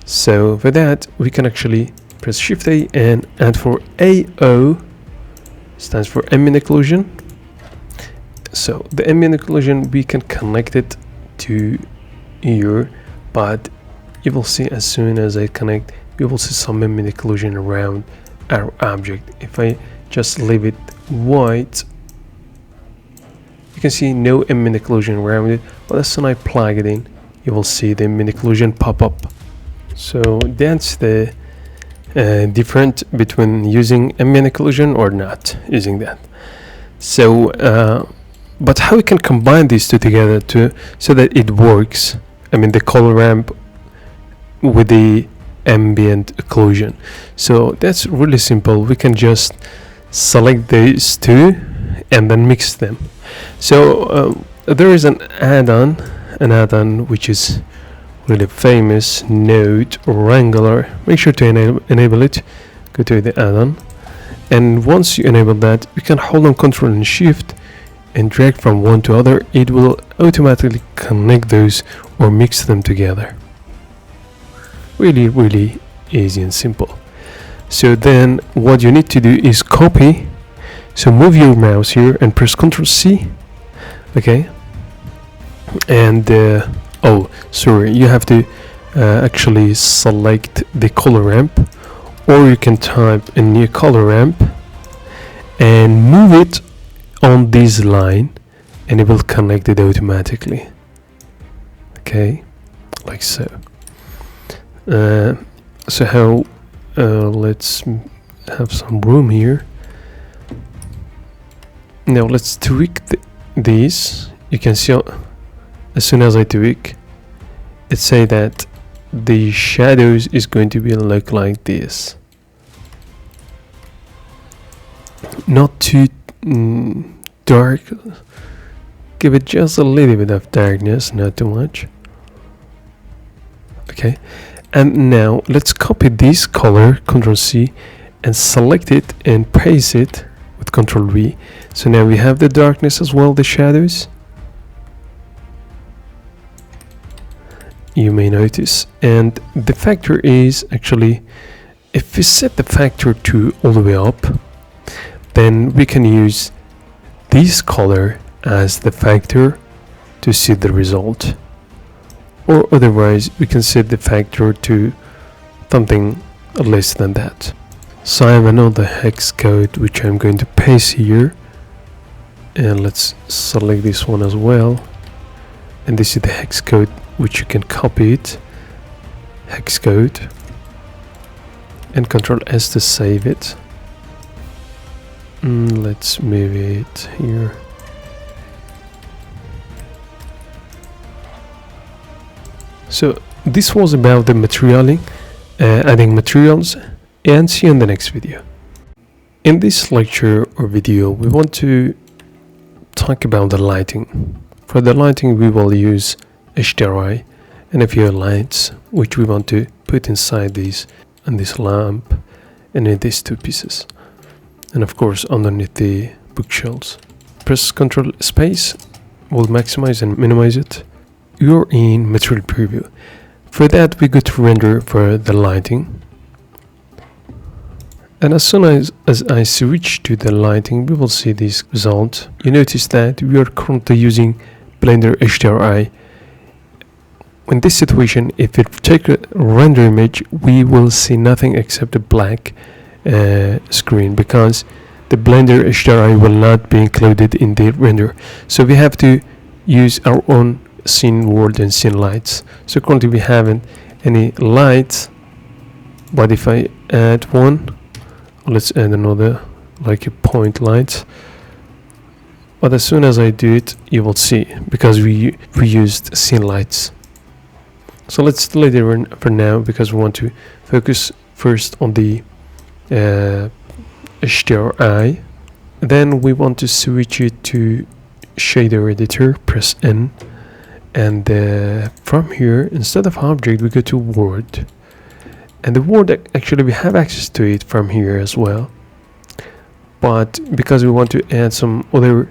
So for that we can actually press Shift A and add for AO, stands for ambient occlusion. So the ambient occlusion we can connect it to here, but you will see as soon as I connect you will see some ambient occlusion around our object. If I just leave it white, you can see no ambient occlusion around it, but as soon as I plug it in you will see the ambient occlusion pop up. So that's the difference between using ambient occlusion or not using that. So but how we can combine these two together so that it works, the color ramp with the ambient occlusion. So that's really simple. We can just select these two and then mix them. So there is an add-on which is really famous, Node Wrangler. Make sure to enable it. Go to the add-on, and once you enable that you can hold on Ctrl and Shift and drag from one to other. It will automatically connect those or mix them together. Really easy and simple. So then what you need to do is copy. So move your mouse here and press Ctrl C. Okay, and oh sorry, you have to actually select the color ramp, or you can type a new color ramp and move it on this line and it will connect it automatically. Okay, like so. So how let's have some room here. Now let's tweak these. You can see as soon as I tweak it say that the shadows is going to be look like this, not too dark. Give it just a little bit of darkness, not too much. Okay, and now let's copy this color, Ctrl C, and select it and paste it with Ctrl V. So now we have the darkness as well, the shadows, you may notice, and the factor is actually if we set the factor to all the way up, then we can use this color as the factor to see the result, or otherwise we can set the factor to something less than that. So I have another hex code which I'm going to paste here, and let's select this one as well, and this is the hex code which you can copy it, hex code, and Ctrl S to save it. Let's move it here. So this was about the materialing, adding materials, and see you in the next video. In this lecture or video, we want to talk about the lighting. For the lighting, we will use HDRI and a few lights which we want to put inside these, and this lamp, and in these two pieces, and of course underneath the bookshelves. Press Ctrl space, we'll maximize and minimize it. You're in material preview. For that, we go to render for the lighting, and as soon as I switch to the lighting, we will see this result. You notice that we are currently using Blender HDRI. In this situation, if we take a render image, we will see nothing except a black screen, because the Blender HDRI will not be included in the render. So we have to use our own scene world and scene lights. So currently we haven't any lights, but if I add one, let's add another, like a point light. But as soon as I do it, you will see, because we used scene lights. So let's delete it for now, because we want to focus first on the HDRI. Then we want to switch it to shader editor, press N, and from here, instead of object, we go to word, and the word, actually we have access to it from here as well, but because we want to add some other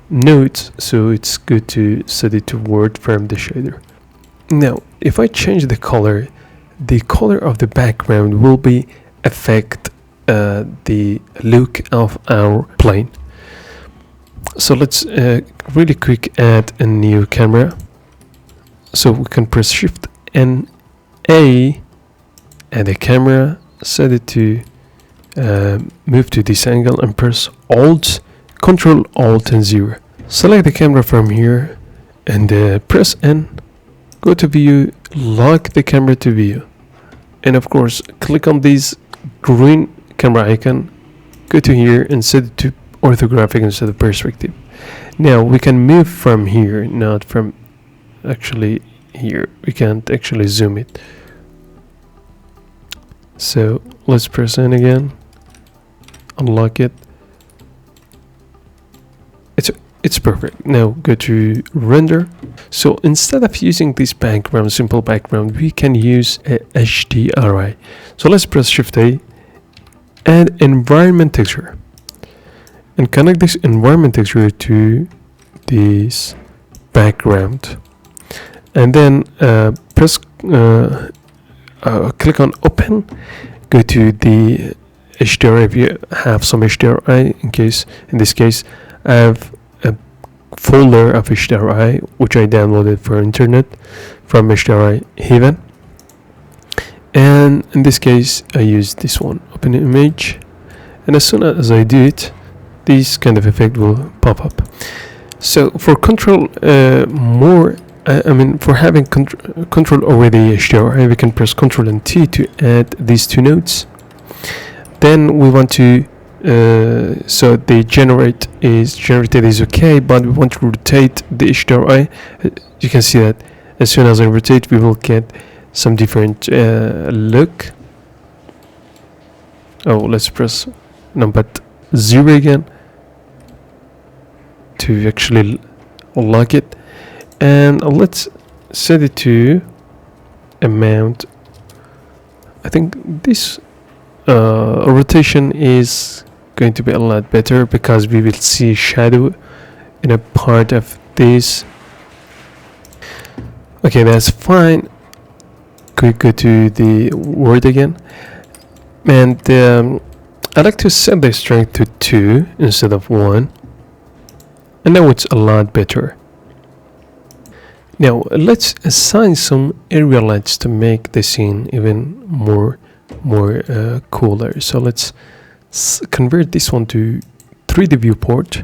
nodes, so it's good to set it to word from the shader. Now if I change the color of the background will be affect the look of our plane. So let's really quick add a new camera. So we can press Shift and A, add a camera, set it to move to this angle, and press Alt, Control Alt and 0. Select the camera from here and press N, go to view, lock the camera to view, and of course click on this green camera icon, go to here and set it to orthographic instead of perspective. Now we can move from here, not from actually here. We can't actually zoom it. So let's press N again, unlock it. It's perfect. Now go to render. So instead of using this background, simple background, we can use a HDRI. So let's press Shift A, add environment texture, and connect this environment texture to this background, and then press click on open, go to the HDRI if you have some HDRI. In this case I have a folder of HDRI which I downloaded for internet from HDRI Haven, and in this case I use this one, open image, and as soon as I do it, this kind of effect will pop up. So for control for having control over the HDRI, we can press Ctrl and T to add these two nodes. Then we want to so the generated is okay, but we want to rotate the HDRI. You can see that as soon as I rotate, we will get some different look. Oh, let's press number 0 again to actually unlock it, and let's set it to amount. I think this rotation is going to be a lot better, because we will see shadow in a part of this. Okay, that's fine. Quick go to the word again, And I like to set the strength to 2 instead of 1, and now it's a lot better. Now let's assign some area lights to make the scene even more cooler. So let's convert this one to 3D viewport,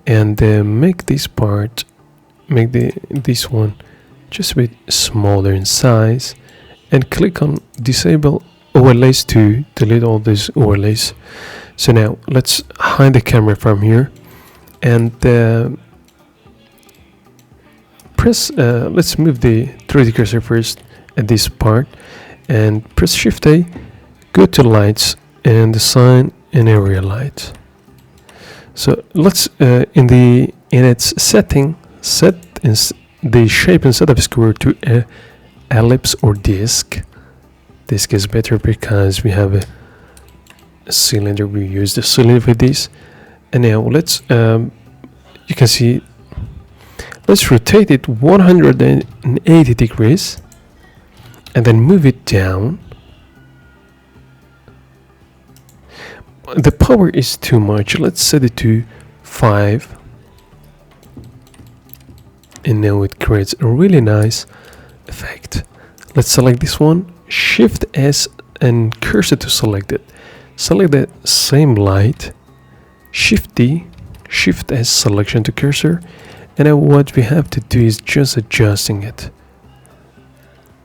and make this one just a bit smaller in size, and click on disable overlays to delete all these overlays. So now let's hide the camera from here, and let's move the 3D cursor first at this part, and press Shift A, go to lights, and assign an area light. So let's in its setting, set the shape instead of square to ellipse or disc. Disc is better because we have a cylinder. We use the cylinder for this. And now let's you can see, let's rotate it 180 degrees and then move it down. The power is too much. Let's set it to 5. And now it creates a really nice effect. Let's select this one, Shift S and cursor to select it. Select the same light, Shift D, Shift S selection to cursor, and now what we have to do is just adjusting it.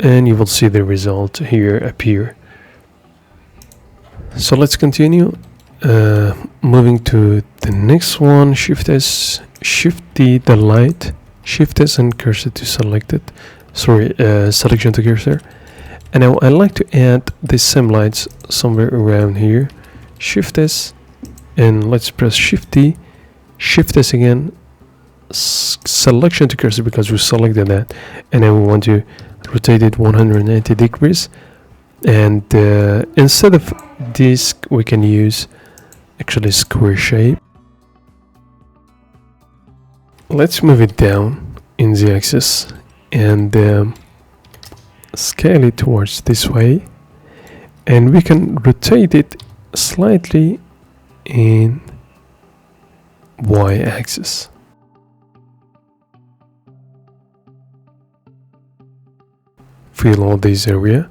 And you will see the result here appear. So let's continue. Moving to the next one, Shift S, Shift D the light, Shift S and cursor to select it. Selection to cursor. And now I like to add the same lights somewhere around here. Shift S, and let's press Shift D, Shift S again, selection to cursor because we selected that, and then we want to rotate it 180 degrees. And instead of disc, we can use actually square shape. Let's move it down in the axis and scale it towards this way, and we can rotate it slightly in y-axis. Fill all this area.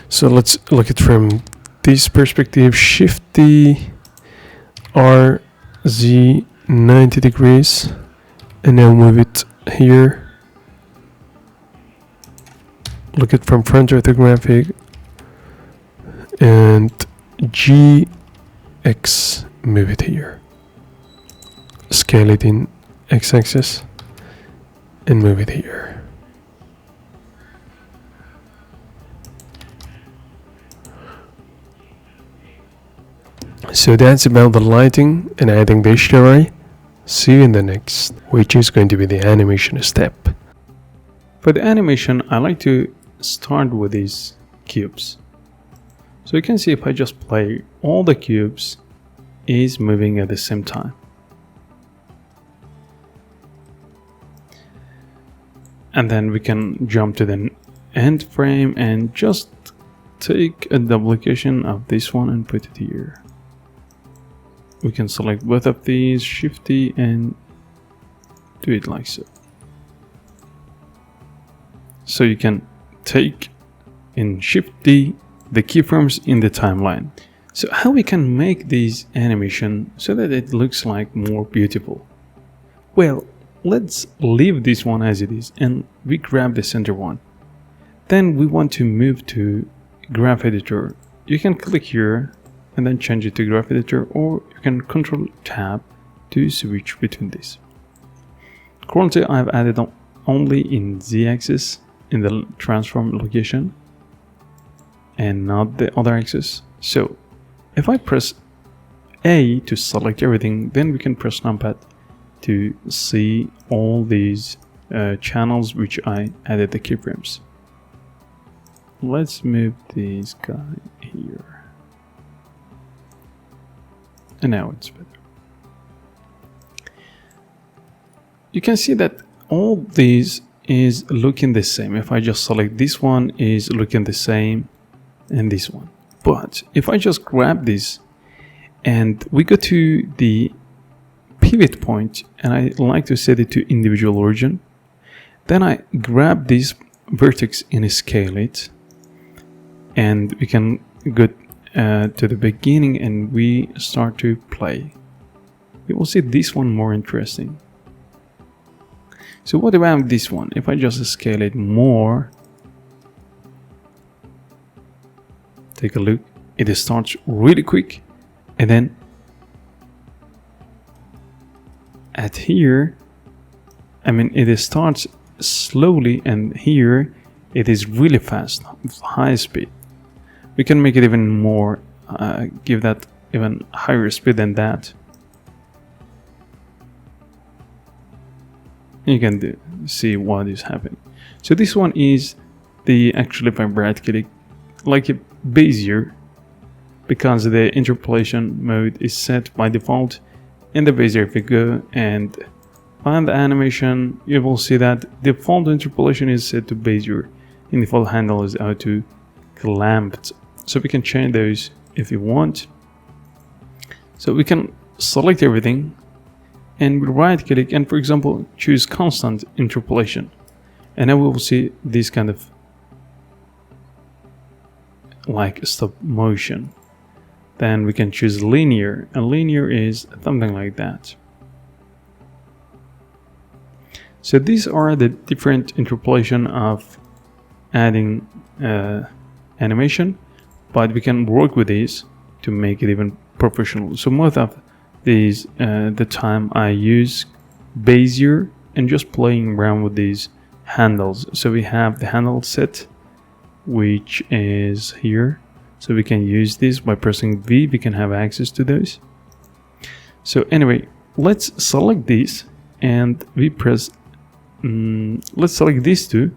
So let's look at from this perspective. Shift D, R, Z 90 degrees, and now move it here. Look at from front orthographic, and G, X, move it here. Scale it in X-axis and move it here. So that's about the lighting and adding the HDRI. See you in the next, which is going to be the animation step. For the animation, I like to start with these cubes. So you can see if I just play, all the cubes is moving at the same time. And then we can jump to the end frame and just take a duplication of this one and put it here. We can select both of these, Shift D, and do it like so. So you can take in Shift D the keyframes in the timeline. So how we can make these animation so that it looks like more beautiful? Well, let's leave this one as it is and we grab the center one. Then we want to move to Graph Editor. You can click here and then change it to Graph Editor, or you can Control Tab to switch between these. Currently I've added only in Z-axis in the transform location and not the other axis. So if I press A to select everything, then we can press numpad to see all these channels which I added the keyframes. Let's move this guy here. And now it's better. You can see that all these is looking the same. If I just select this one, is looking the same, and this one. But if I just grab this and we go to the pivot point, and I like to set it to individual origin, then I grab this vertex and scale it, and we can go to the beginning and we start to play. We will see this one more interesting. So what about this one? If I just scale it more, take a look, it starts really quick, and then at here, I mean, it starts slowly, and here it is really fast, high speed. We can make it even more, give that even higher speed than that. You can see what is happening. So this one is the actually, if I right click, like a Bezier, because the interpolation mode is set by default in the Bezier. If you go and find the animation, you will see that default interpolation is set to Bezier and default handle is auto clamped. So we can change those if you want. So we can select everything and we right click and, for example, choose constant interpolation, and then we will see this kind of like stop motion. Then we can choose linear, and linear is something like that. So these are the different interpolation of adding animation, but we can work with these to make it even professional. So most of these, the time I use Bezier and just playing around with these handles. So we have the handle set, which is here. So we can use this by pressing V, we can have access to those. So anyway, let's select these and we press, let's select these two,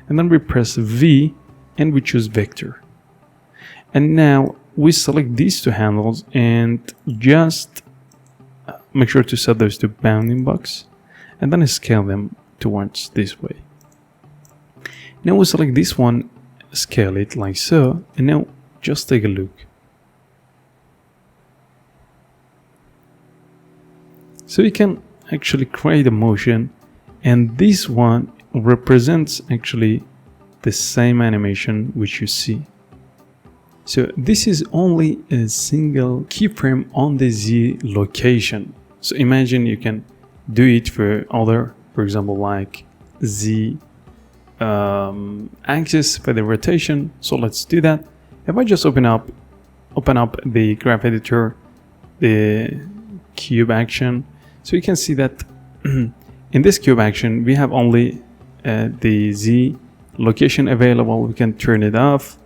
and then we press V and we choose vector. And now we select these two handles and just make sure to set those to bounding box, and then scale them towards this way. Now we select this one, scale it like so, and now just take a look. So you can actually create a motion, and this one represents actually the same animation which you see. So this is only a single keyframe on the Z location. So imagine you can do it for other, for example, like Z axis for the rotation. So let's do that. If I just open up the graph editor, the cube action, so you can see that in this cube action we have only the Z location available. We can turn it off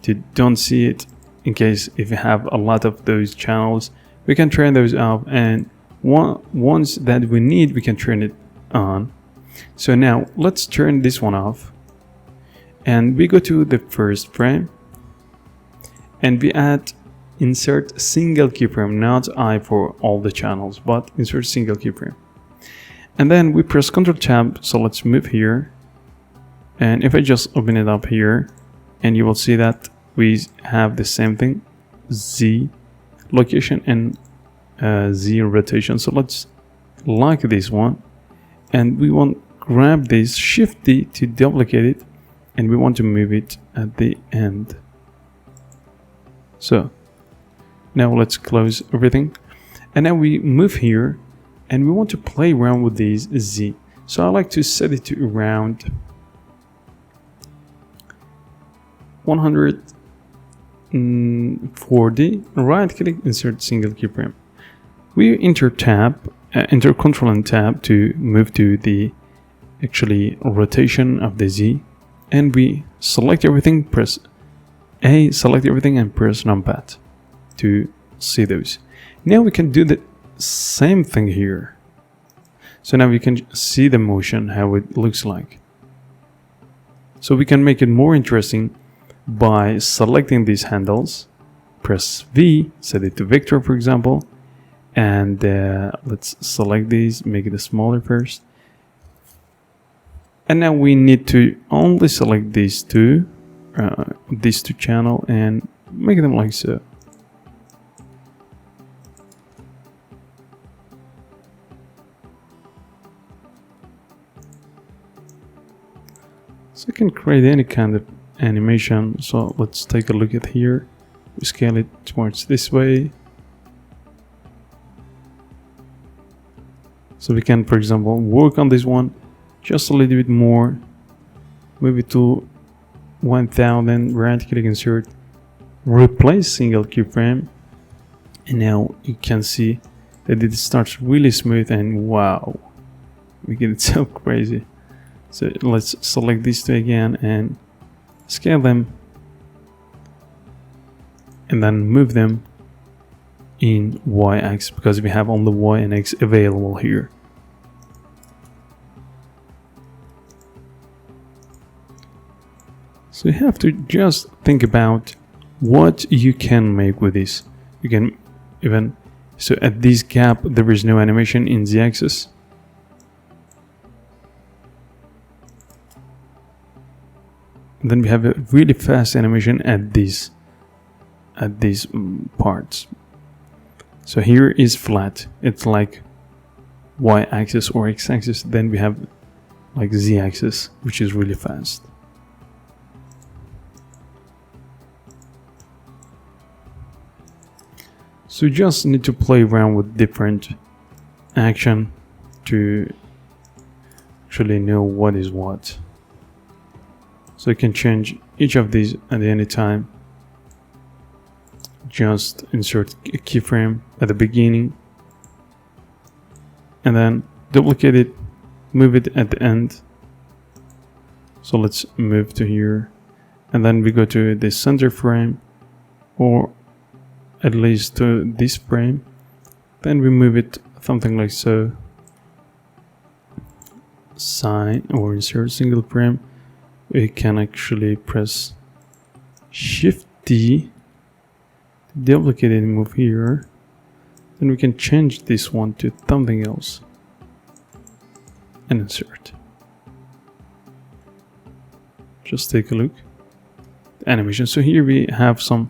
to don't see it. In case if you have a lot of those channels, we can turn those off, and once that we need, we can turn it on. So now let's turn this one off, and we go to the first frame and we add insert single keyframe, not I for all the channels, but insert single keyframe. And then we press Ctrl Tab. So let's move here, and if I just open it up here, and you will see that we have the same thing, Z location and Z rotation. So let's like this one, and we want grab this, Shift D to duplicate it, and we want to move it at the end. So now let's close everything, and now we move here and we want to play around with these Z. So I like to set it to around 140, right click, insert single keyframe. We enter Control and Tab to move to the actually rotation of the Z, and we select everything, press A, select everything, and press numpad to see those. Now we can do the same thing here. So now we can see the motion, how it looks like. So we can make it more interesting by selecting these handles, press V, set it to vector, for example, and let's select these, make it smaller first, And now we need to only select these two channel and make them like so. So you can create any kind of animation. So let's take a look at here. We scale it towards this way. So we can, for example, work on this one just a little bit more, maybe to 1000, right click insert, replace single keyframe, and now you can see that it starts really smooth, and wow, we get it so crazy. So let's select these two again and scale them, and then move them in y-axis because we have only y and x available here. So you have to just think about what you can make with this. You can even, so at this gap there is no animation in z-axis. Then we have a really fast animation at these parts. So here is flat, it's like y-axis or x-axis. Then we have like z-axis, which is really fast. So you just need to play around with different action to actually know what is what. So you can change each of these at any time. Just insert a keyframe at the beginning and then duplicate it, move it at the end. So let's move to here, and then we go to the center frame, or at least to this frame. Then we move it something like so. Sign or insert single frame. We can actually press Shift D, duplicate it and move here. Then we can change this one to something else and insert. Just take a look. Animation. So here we have some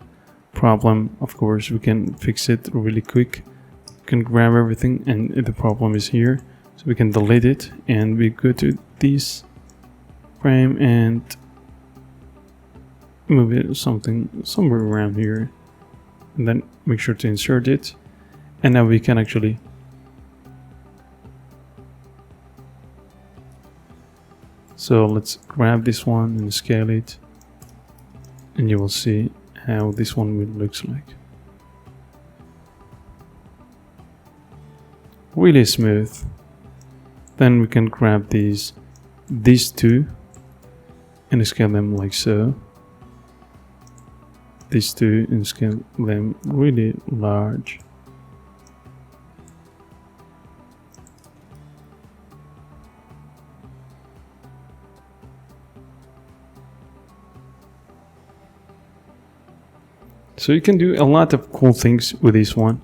problem. Of course, we can fix it really quick. We can grab everything, and the problem is here. So we can delete it, and we go to this frame and move it somewhere around here, and then make sure to insert it. And now we can actually so let's grab this one and scale it, and you will see how this one looks like. Really smooth. Then we can grab these two and scale them like so. These two and scale them really large. So you can do a lot of cool things with this one,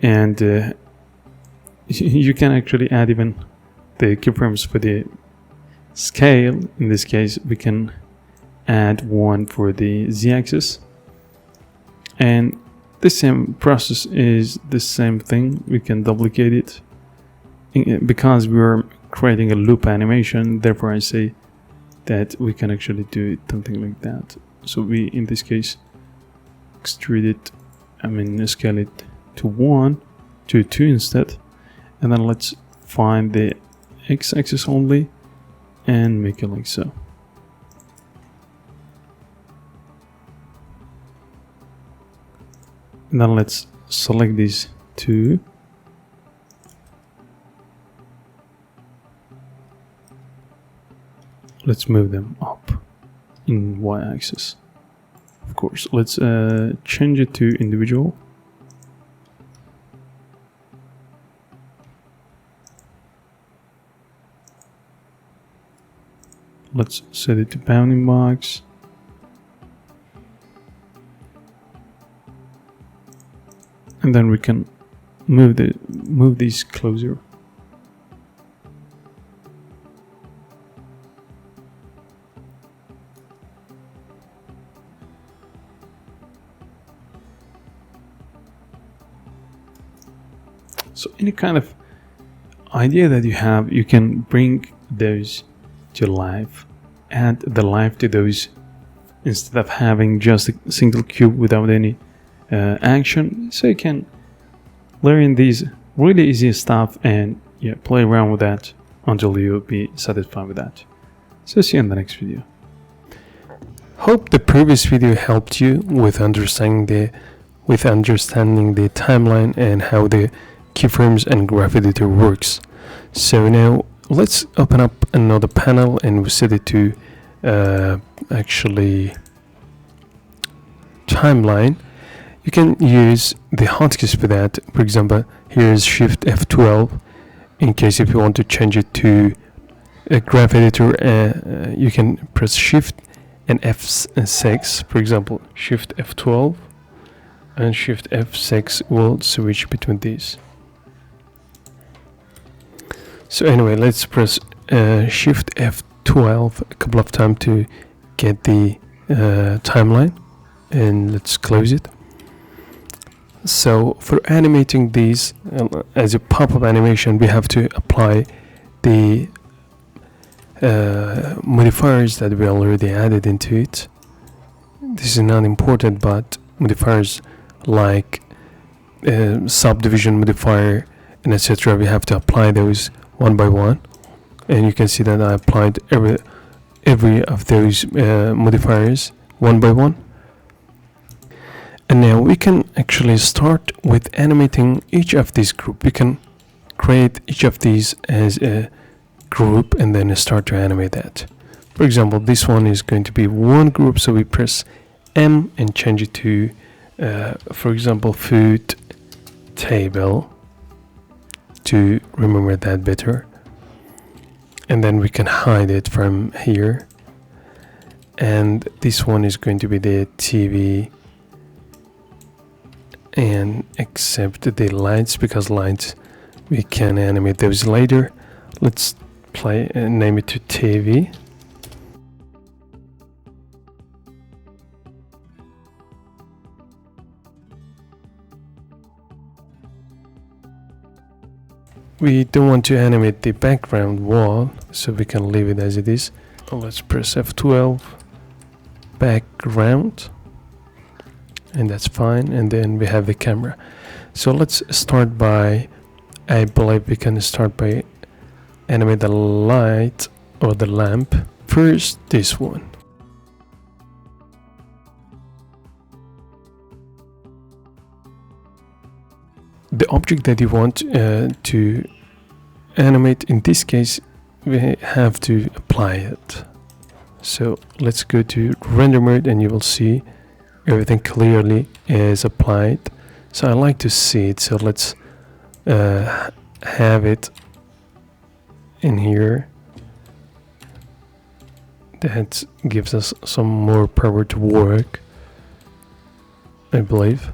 and you can actually add even the keyframes for the scale. In this case, we can add one for the z-axis, and the same process is the same thing. We can duplicate it because we are creating a loop animation. Therefore, I say that we can actually do something like that. So we, in this case, extrude it, scale it to 1 to 2 instead, and then let's find the x-axis only and make it like so. And then let's select these two, let's move them up in y-axis. Of course, let's change it to individual. Let's set it to bounding box. And then we can move these closer. So any kind of idea that you have, you can bring those to life, add the life to those, instead of having just a single cube without any action. So you can learn these really easy stuff and play around with that until you'll be satisfied with that. So see you in the next video. Hope the previous video helped you with understanding the timeline and how the keyframes and graph editor works. So now let's open up another panel and we set it to actually timeline. You can use the hotkeys for that. For example, here is Shift F12 in case if you want to change it to a graph editor. You can press Shift and F6. For example, Shift F12 and Shift F6 will switch between these. So anyway, let's press Shift F12 a couple of times to get the timeline, and let's close it. So for animating these as a pop-up animation, we have to apply the modifiers that we already added into it. This is not important, but modifiers like subdivision modifier and etc., we have to apply those one by one, and you can see that I applied every of those modifiers one by one. And now we can actually start with animating each of these group. We can create each of these as a group and then start to animate that. For example, this one is going to be one group, so we press M and change it to for example, food table, to remember that better. And then we can hide it from here, and this one is going to be the TV, and accept the lights, because lights we can animate those later. Let's play and name it to TV. We don't want to animate the background wall, so we can leave it as it is. Let's press F12, background, and that's fine. And then we have the camera. So let's start by, I believe we can start by animate the light or the lamp. First, this one. The object that you want to animate, in this case, we have to apply it. So let's go to render mode, and you will see everything clearly is applied. So I like to see it, so let's have it in here. That gives us some more power to work, I believe.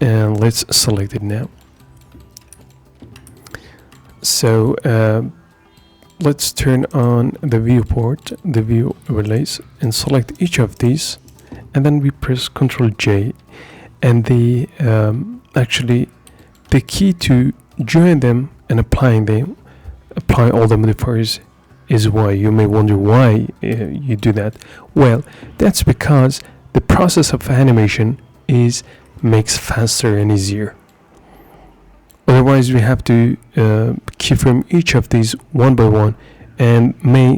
And let's select it now. So let's turn on the viewport, the view relays, and select each of these, and then we press Ctrl J, and the actually the key to join them and apply all the modifiers is Y. You may wonder why you do that. Well, that's because the process of animation makes faster and easier. Otherwise, we have to keyframe each of these one by one, and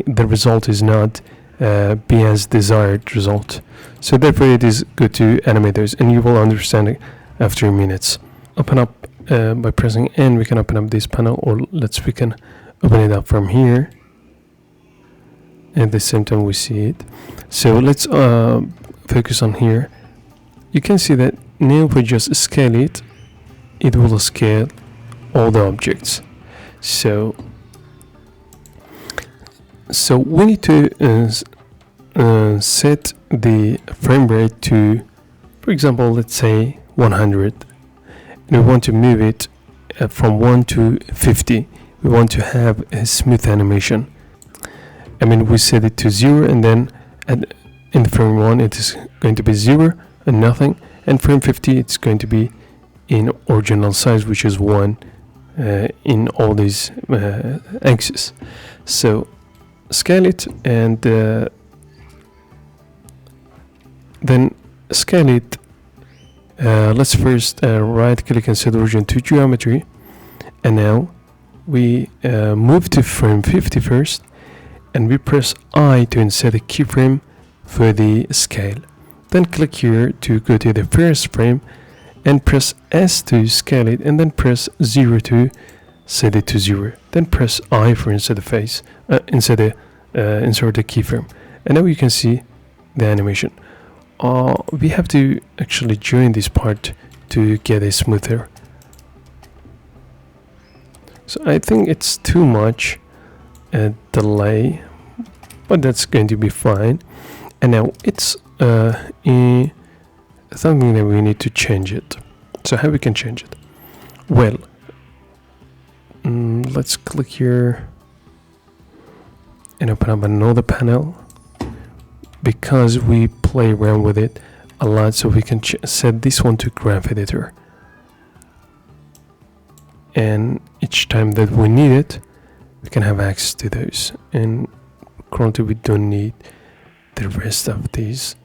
the result is not be as desired result. So therefore, it is good to animate those, and you will understand it after minutes. Open up by pressing N. We can open up this panel, or we can open it up from here. At the same time, we see it. So let's focus on here. You can see that now if we just scale it, it will scale all the objects. So we need to set the frame rate to, for example, let's say 100, and we want to move it from 1 to 50. We want to have a smooth animation. I mean, we set it to 0, and then in the frame 1 it is going to be 0 and nothing, and frame 50 it's going to be in original size, which is 1 in all these axes. So scale it, and then scale it. Let's first right click and set origin to geometry, and now we move to frame 50 first, and we press I to insert a keyframe for the scale. Then click here to go to the first frame and press S to scale it, and then press 0 to set it to 0. Then press I for insert the face, insert the keyframe, and now you can see the animation. We have to actually join this part to get a smoother. So I think it's too much delay, but that's going to be fine. And now it's something that we need to change it. So how we can change it? Well, let's click here and open up another panel, because we play around with it a lot, so we can set this one to graph editor, and each time that we need it we can have access to those, and currently we don't need the rest of these.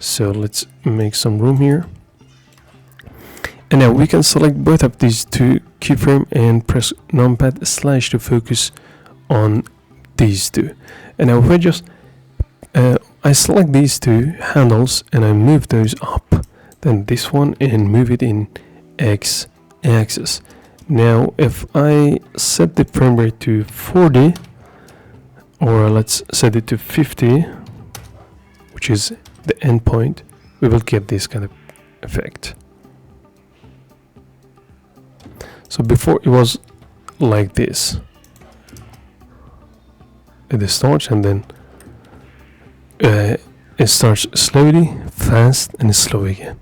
So let's make some room here, and now we can select both of these two keyframe and press numpad / to focus on these two. And now if I just I select these two handles and I move those up, then this one, and move it in X axis. Now if I set the frame rate to 40, or let's set it to 50, which is the end point, we will get this kind of effect. So before it was like this, it starts and then it starts slowly, fast, and slow again.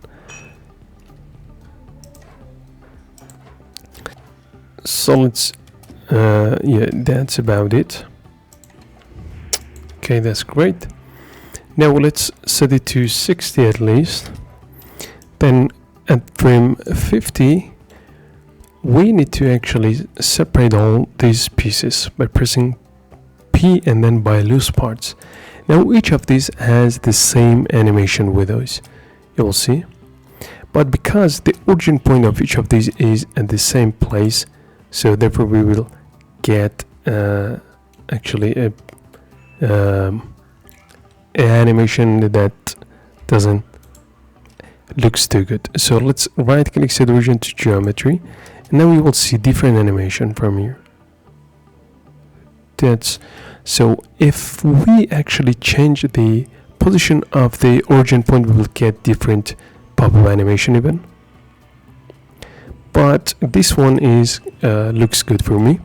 So let's yeah, that's about it. Okay, that's great. Now let's set it to 60 at least. Then at frame 50 we need to actually separate all these pieces by pressing P and then by loose parts. Now each of these has the same animation windows, you will see, but because the origin point of each of these is at the same place, so therefore we will get actually a animation that doesn't looks too good. So let's right click, set origin to geometry, and now we will see different animation from here. That's so if we actually change the position of the origin point, we will get different pop-up animation even. But this one is looks good for me.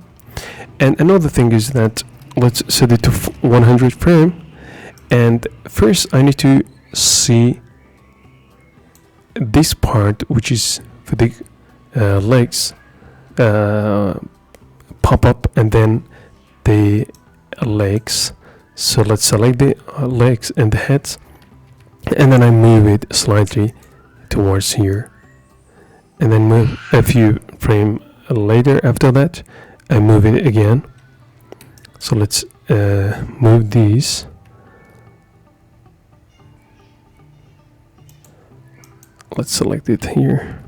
And another thing is that let's set it to 100 frame, and first I need to see this part, which is for the legs, pop up, and then the legs. So let's select the legs and the heads, and then I move it slightly towards here, and then move a few frame later. After that I move it again. So let's move these. Let's select it here,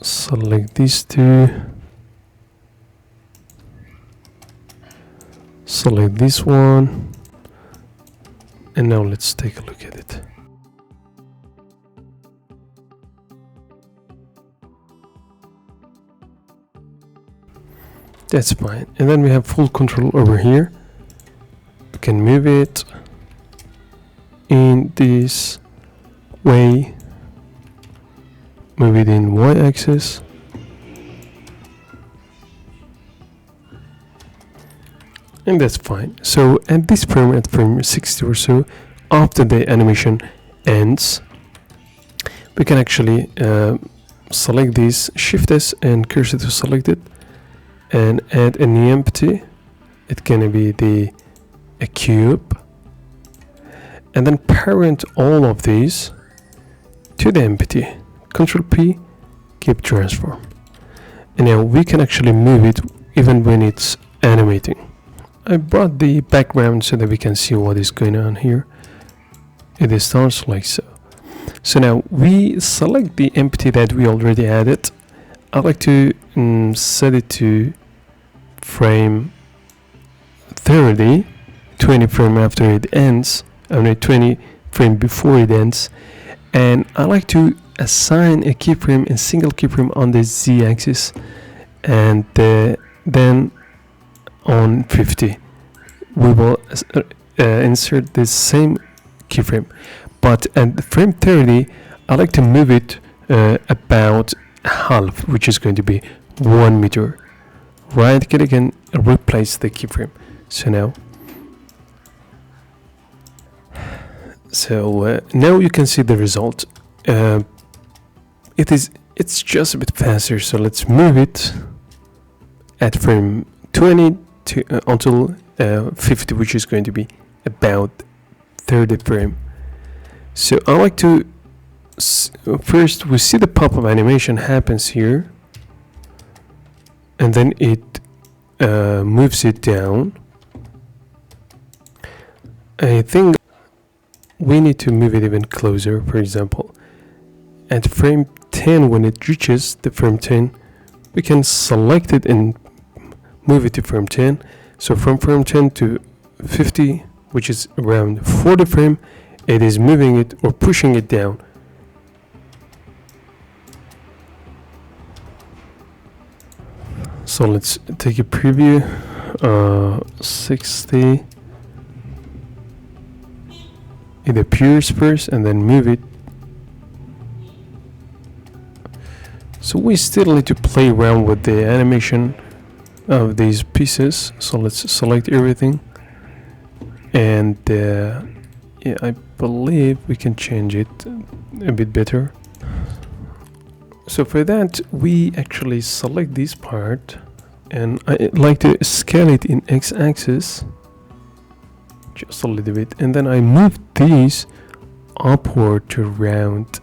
select these two, select this one, and now let's take a look at it. That's fine. And then we have full control over here. We can move it in this way, move it in y-axis, and that's fine. So at this frame, at frame 60 or so, after the animation ends, we can actually select these, shift S and cursor to select it, and add an empty. It's gonna be a cube, and then parent all of these to the empty. Control P, keep transform, and now we can actually move it even when it's animating. I brought the background so that we can see what is going on here. It starts like so. So now we select the empty that we already added. I like to set it to frame 30, 20 frame after it ends, 20 frame before it ends, and I like to assign a keyframe, a single keyframe on the z-axis, and then on 50 we will insert the same keyframe, but at frame 30 I like to move it about half, which is going to be 1 meter. Right click and replace the keyframe. So now you can see the result. It's just a bit faster, so let's move it at frame 20 to until 50, which is going to be about 30 frame. So I like to first we see the pop-up animation happens here, and then it moves it down. I think we need to move it even closer. For example, at frame 10, when it reaches the frame 10, we can select it and move it to frame 10. So from frame 10 to 50, which is around 40 frame, it is moving it or pushing it down. So let's take a preview. 60. It appears first and then move it. So we still need to play around with the animation of these pieces. So let's select everything, and yeah, I believe we can change it a bit better. So for that, we actually select this part, and I like to scale it in x-axis just a little bit, and then I move these upward to around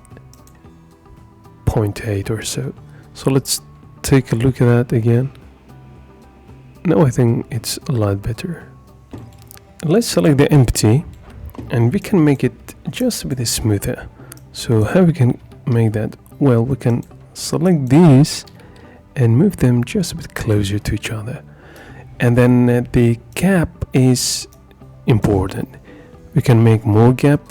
0.8 or so. So let's take a look at that again. Now I think it's a lot better. Let's select the empty, and we can make it just a bit smoother. So how we can make that? Well, we can select these and move them just a bit closer to each other, and then the gap is important. We can make more gap.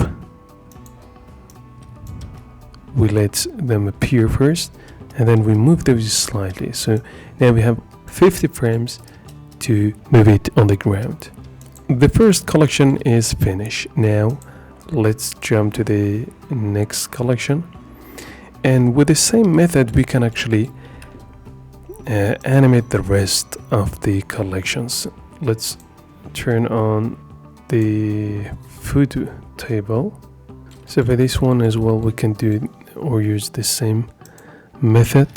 We let them appear first, and then we move those slightly. So now we have 50 frames to move it on the ground. The first collection is finished. Now let's jump to the next collection, and with the same method we can actually animate the rest of the collections. Let's turn on the food table. So for this one as well, we can do or use the same method.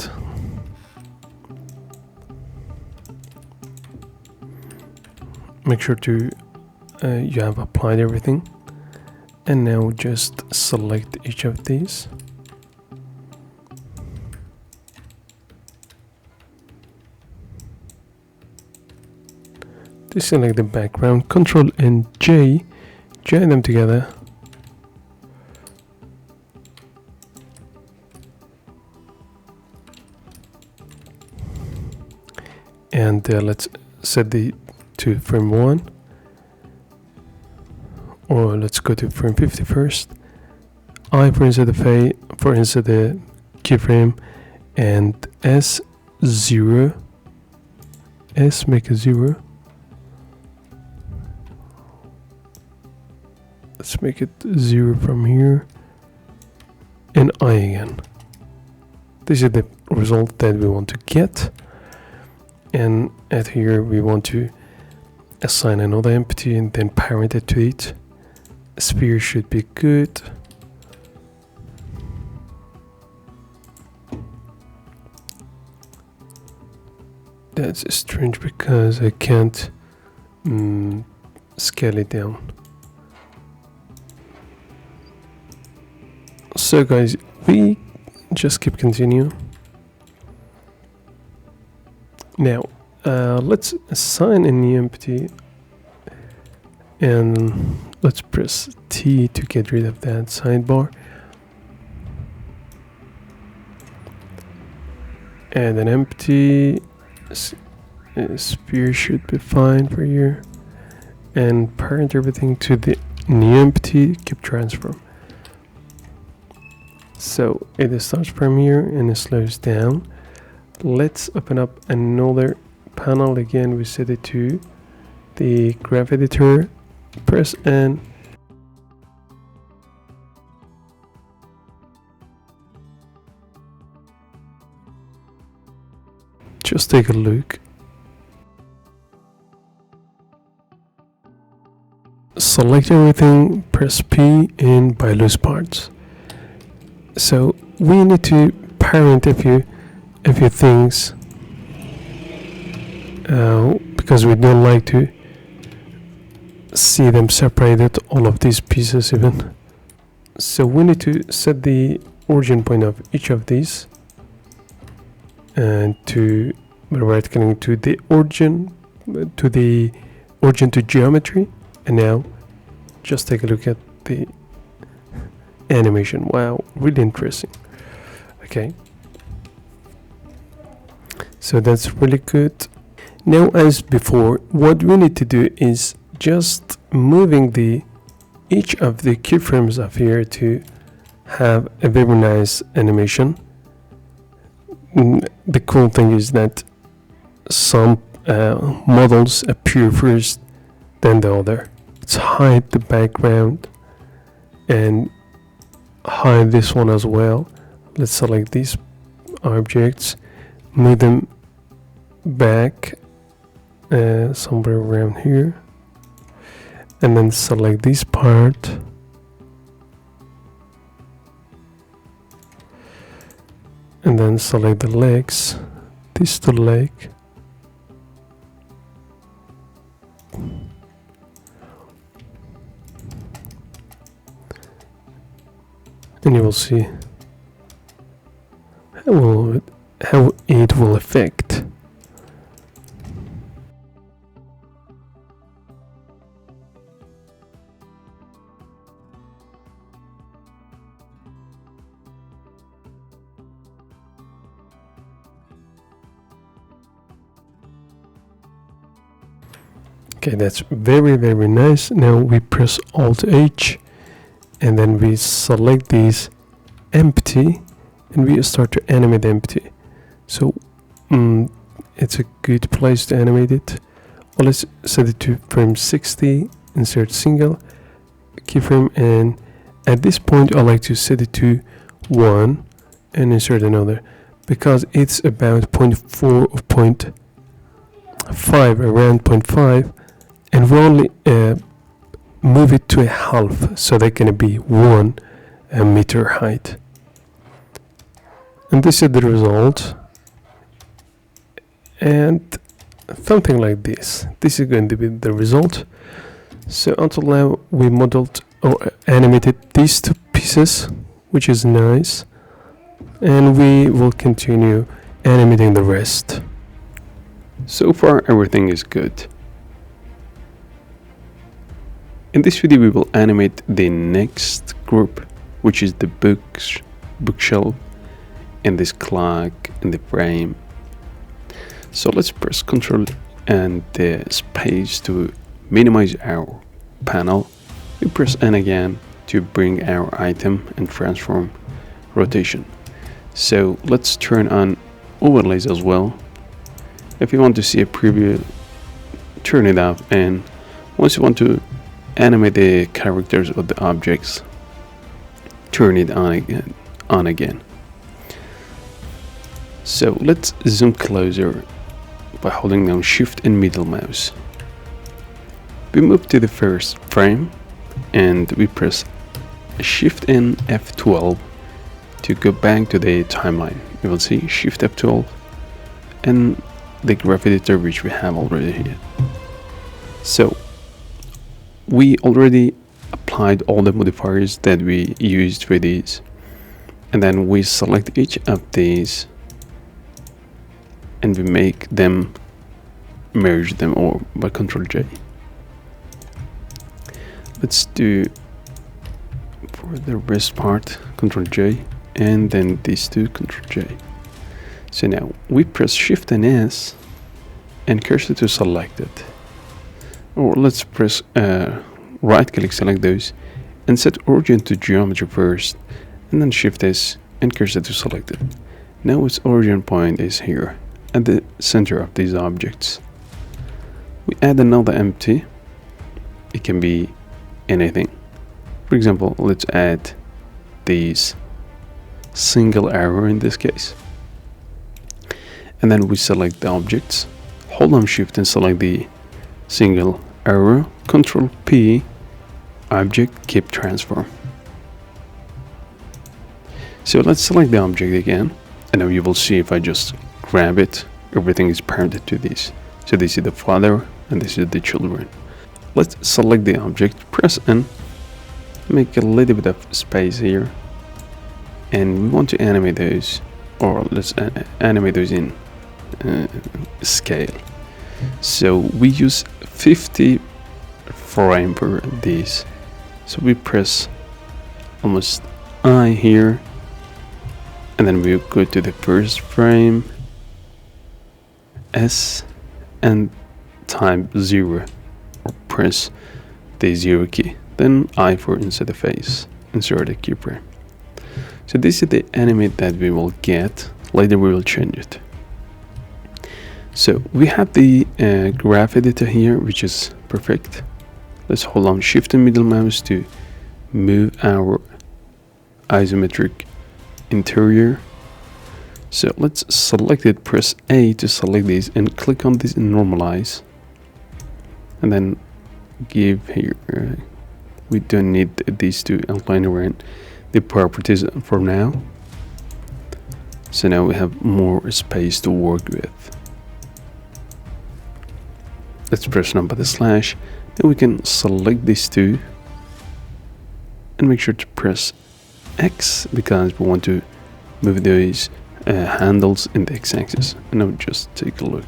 Make sure to you have applied everything, and now just select each of these. To select the background, Ctrl and J, join them together. And let's set the to frame 1, or let's go to frame 50 first. I for insert the keyframe, and S0, S make a 0. Let's make it 0 from here, and I again. This is the result that we want to get. And at here we want to assign another empty and then parent it to it. Sphere should be good. That's strange because I can't scale it down. So guys, we just keep continue. Now let's assign a new empty, and let's press T to get rid of that sidebar. And an empty sphere should be fine for you. And parent everything to the new empty, keep transform. So it starts from here and it slows down. Let's open up another panel again. We set it to the graph editor, press N. Just take a look. Select everything, press P and by loose parts. So we need to parent a few things because we don't like to see them separated, all of these pieces even. So we need to set the origin point of each of these and to right clicking to the origin to geometry. And now just take a look at the animation. Wow, really interesting. Okay, so that's really good. Now, as before, what we need to do is just moving each of the keyframes up here to have a very nice animation. The cool thing is that some models appear first than the other. Let's hide the background and hide this one as well. Let's select these objects, move them back somewhere around here, and then select this part, and then select the legs, this the leg, and you will see how it will affect. Okay, that's very nice. Now we press Alt H and then we select these empty and we start to animate empty. So it's a good place to animate it. Well, let's set it to frame 60, insert single keyframe, and at this point I like to set it to 1 and insert another because it's about 0.4 or 0.5, around 0.5, and we only move it to a half, so they're gonna be 1 meter height. And this is the result, and something like this. This is going to be the result. So until now we modeled or animated these two pieces, which is nice, and we will continue animating the rest. So far everything is good. In this video we will animate the next group, which is the bookshelf, and this clock and the frame. So let's press Ctrl and the space to minimize our panel. We press N again to bring our item and transform rotation. So let's turn on overlays as well. If you want to see a preview, turn it off, and once you want to animate the characters of the objects, turn it on again. So let's zoom closer by holding down Shift and middle mouse. We move to the first frame and we press Shift and F12 to go back to the timeline. You will see Shift F12 and the graph editor, which we have already here. So we already applied all the modifiers that we used for these, and then we select each of these and we make them merge them or by Ctrl J. Let's do for the rest part Ctrl J, and then these two Ctrl J. So now we press Shift and S and cursor to select it, or let's press right click, select those and set origin to geometry first, and then Shift S and cursor to select it. Now its origin point is here at the center of these objects. We add another empty. It can be anything. For example, let's add these single arrow in this case. And then we select the objects, hold on Shift and select the single arrow, Ctrl P, object, keep transform. So let's select the object again, and now you will see if I just grab it, everything is parented to these. So this is the father and this is the children. Let's select the object, press N, make a little bit of space here, and we want to animate those, or let's animate those in scale. So we use 50 frame per these. So we press almost I here, and then we go to the first frame, S, and type 0, or press the 0 key, then I for insert the face, insert a keyframe. So this is the animate that we will get. Later we will change it. So we have the graph editor here, which is perfect. Let's hold on Shift and middle mouse to move our isometric interior. So let's select it, press A to select these, and click on this and normalize. And then give here, we don't need these two outline around the properties for now. So now we have more space to work with. Let's press number the slash, then we can select these two and make sure to press X because we want to move those handles in the x-axis. And now just take a look.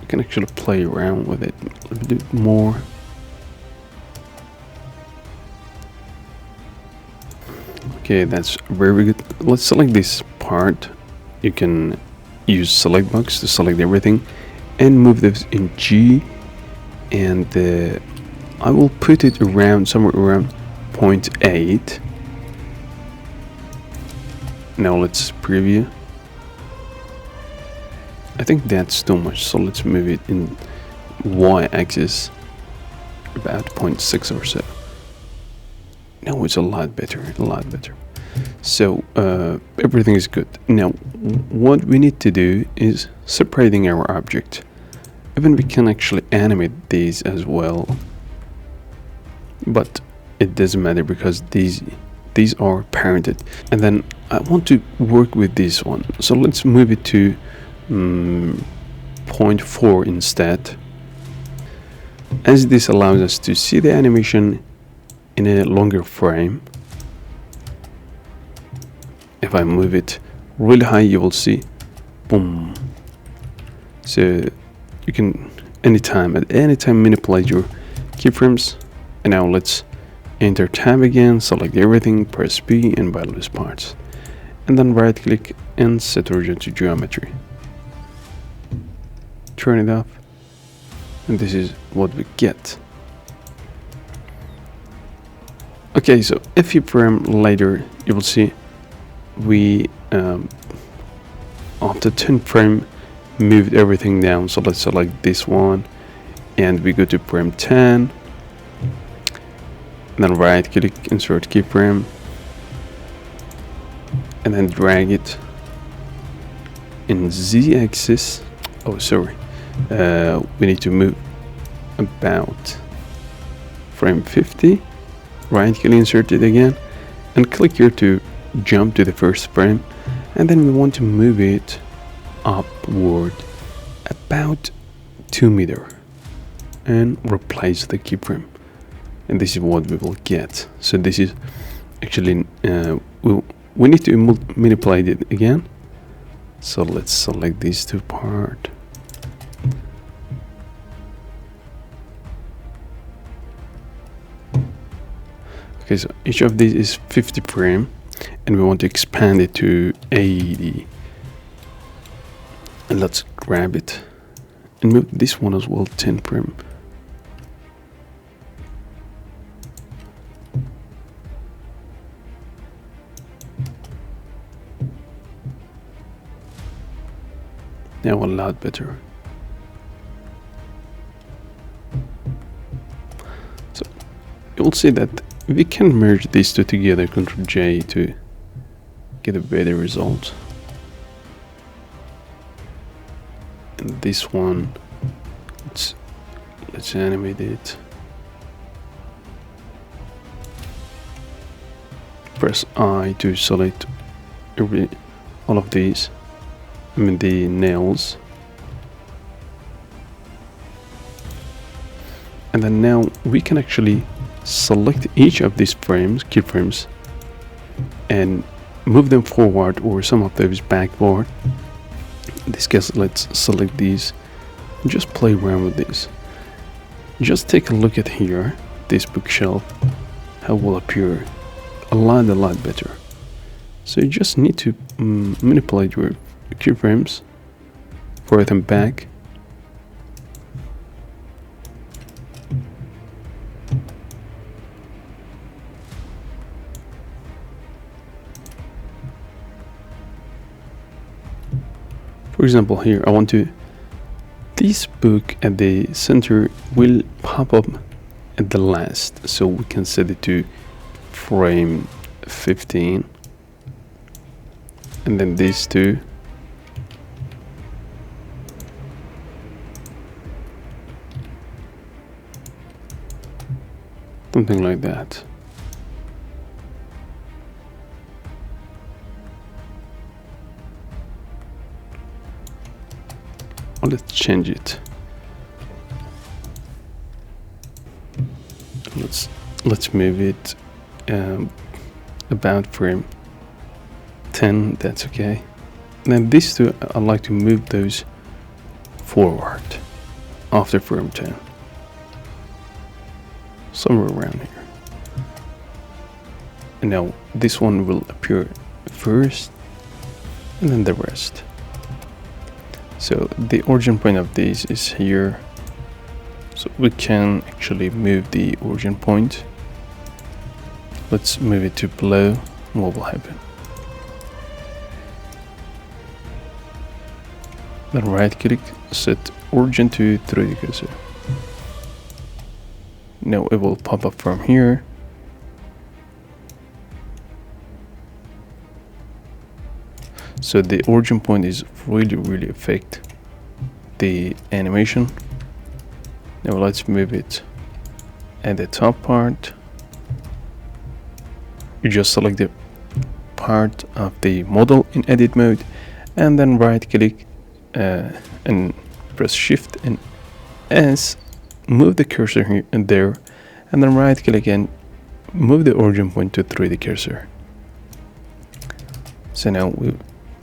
You can actually play around with it a little bit more. Okay, that's very good. Let's select this part. You can use select box to select everything and move this in G, and I will put it around somewhere around 0.8. Now let's preview. I think that's too much, so let's move it in y-axis about 0.6 or so. Now it's a lot better, a lot better. So everything is good. Now what we need to do is separating our object. Even we can actually animate these as well, but it doesn't matter because these are parented. And then I want to work with this one, so let's move it to 0.4 instead, as this allows us to see the animation in a longer frame. If I move it really high, you will see boom. So you can at any time manipulate your keyframes. And now let's enter tab again, select everything, press B and by loose parts, and then right click and set origin to geometry. Turn it off, and this is what we get. Okay, so a few frames later you will see we after 10 frame moved everything down. So let's select this one and we go to frame 10, and then right click, insert keyframe, and then drag it in z-axis. Oh sorry, we need to move about frame 50. Right click, insert it again, and click here to jump to the first frame, and then we want to move it upward about 2 meters and replace the keyframe, and this is what we will get. So this is actually we need to manipulate it again, So let's select these two parts. Okay, so each of these is 50 frame, and we want to expand it to 80. And let's grab it and move this one as well 10 frame. Now a lot better. So you will see that we can merge these two together, Ctrl J, to get a better result. And this one, let's animate it. Press I to select all of these. I mean the nails. And then now we can actually select each of these frames, keyframes, and move them forward or some of those backward. In this case, let's select these and just play around with this. Just take a look at here, this bookshelf, how it will appear a lot better. So you just need to manipulate your keyframes, forward and back. For example, here I want to, this book at the center will pop up at the last, so we can set it to frame 15, and then these two, something like that. Let's change it. Let's move it about frame 10. That's okay. And then these two, I'd like to move those forward after frame 10, somewhere around here. And now this one will appear first, and then the rest. So the origin point of this is here, so we can actually move the origin point. Let's move it to below. What will happen? Then right click, set origin to 3D cursor. Now it will pop up from here. So the origin point is really affect the animation. Now let's move it at the top part. You just select the part of the model in edit mode, and then right click and press shift and S, move the cursor here and there, and then right click and move the origin point to 3D cursor. So now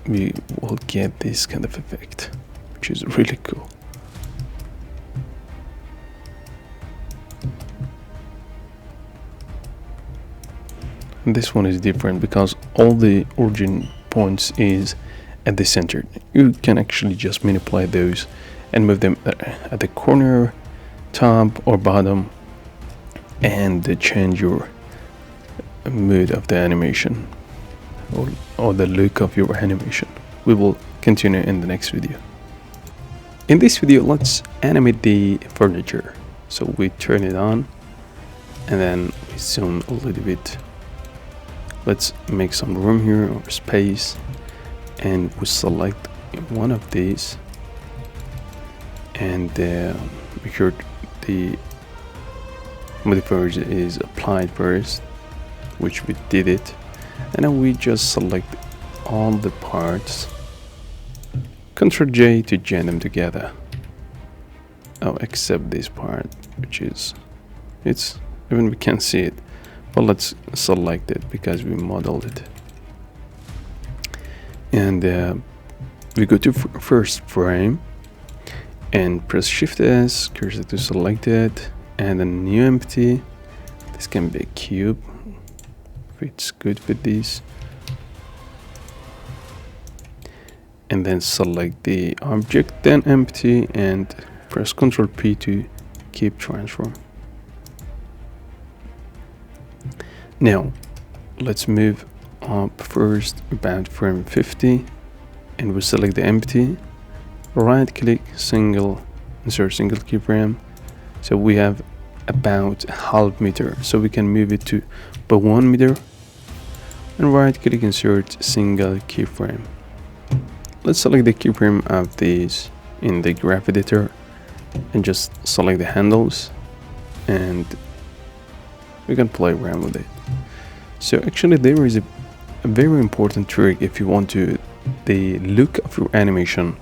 we will get this kind of effect, which is really cool. And this one is different because all the origin points is at the center. You can actually just manipulate those and move them at the corner, top or bottom, and change your mood of the animation or the look of your animation. We will continue in the next video. In this video, let's animate the furniture. So we turn it on and then we zoom a little bit. Let's make some room here or space, and we select one of these and make sure the modifier is applied first, which we did it. And then we just select all the parts, Ctrl J to join them together. Oh, except this part, which is, it's, even we can't see it, but let's select it because we modeled it. And we go to first frame and press Shift S, cursor to select it, and a new empty. This can be a cube, fits good with these. And then select the object, then empty, and press Ctrl P to keep transform. Now let's move up first about frame 50, and we select the empty, right click, insert single keyframe. So we have about half meter, so we can move it to by 1 meter, and right click, insert single keyframe. Let's select the keyframe of these in the graph editor and just select the handles, and we can play around with it. So actually there is a very important trick if you want to the look of your animation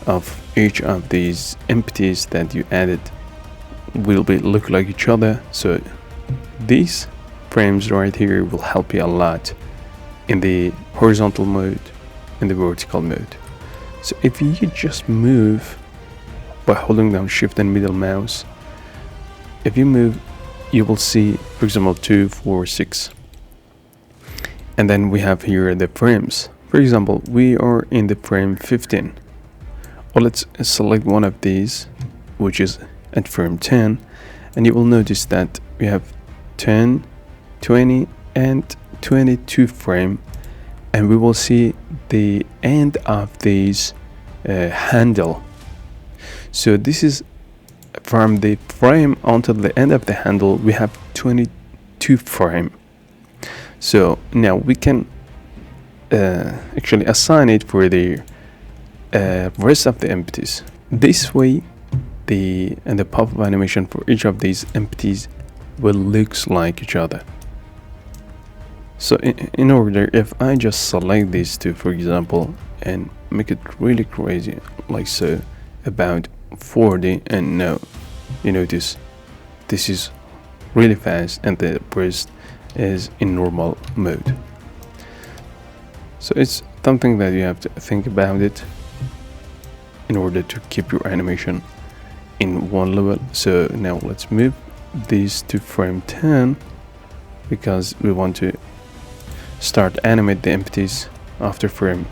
of each of these empties that you added will be look like each other. So these frames right here will help you a lot in the horizontal mode and the vertical mode. So if you just move by holding down Shift and middle mouse, if you move, you will see, for example, 2, 4, 6. And then we have here the frames. For example, we are in the frame 15. Or let's select one of these, which is at frame 10, and you will notice that we have 10, 20, and 22 frame, and we will see the end of these handle. So this is from the frame until the end of the handle, we have 22 frame. So now we can actually assign it for the rest of the empties. This way the pop-up animation for each of these empties will look like each other. So in order, if I just select these two, for example, and make it really crazy like so, about 40, and now you notice this is really fast and the burst is in normal mode. So it's something that you have to think about it in order to keep your animation in one level. So now let's move these to frame 10 because we want to start animate the empties after 10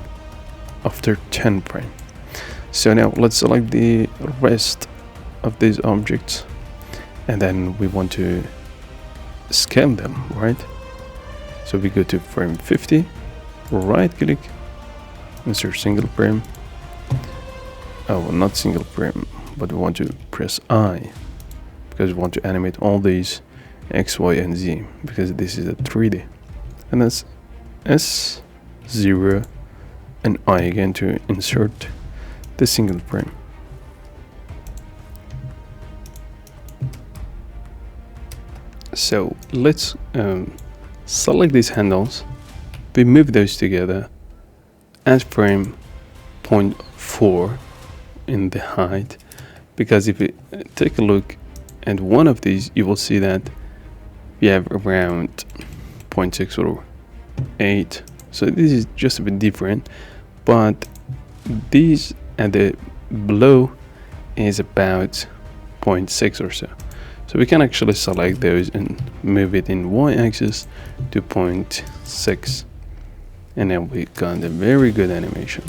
frame. So now let's select the rest of these objects, and then we want to scale them, right? So we go to frame 50, right click, insert single frame. Oh, not single frame, but we want to press I because we want to animate all these X, Y, and Z because this is a 3D. And that's S0 and I again to insert the single frame. So let's select these handles, we move those together, add frame 0.4 in the height, because if you take a look at one of these, you will see that we have around 0.6 or 8. So this is just a bit different, but these at the below is about 0.6 or so. So we can actually select those and move it in y-axis to 0.6, and then we got a very good animation.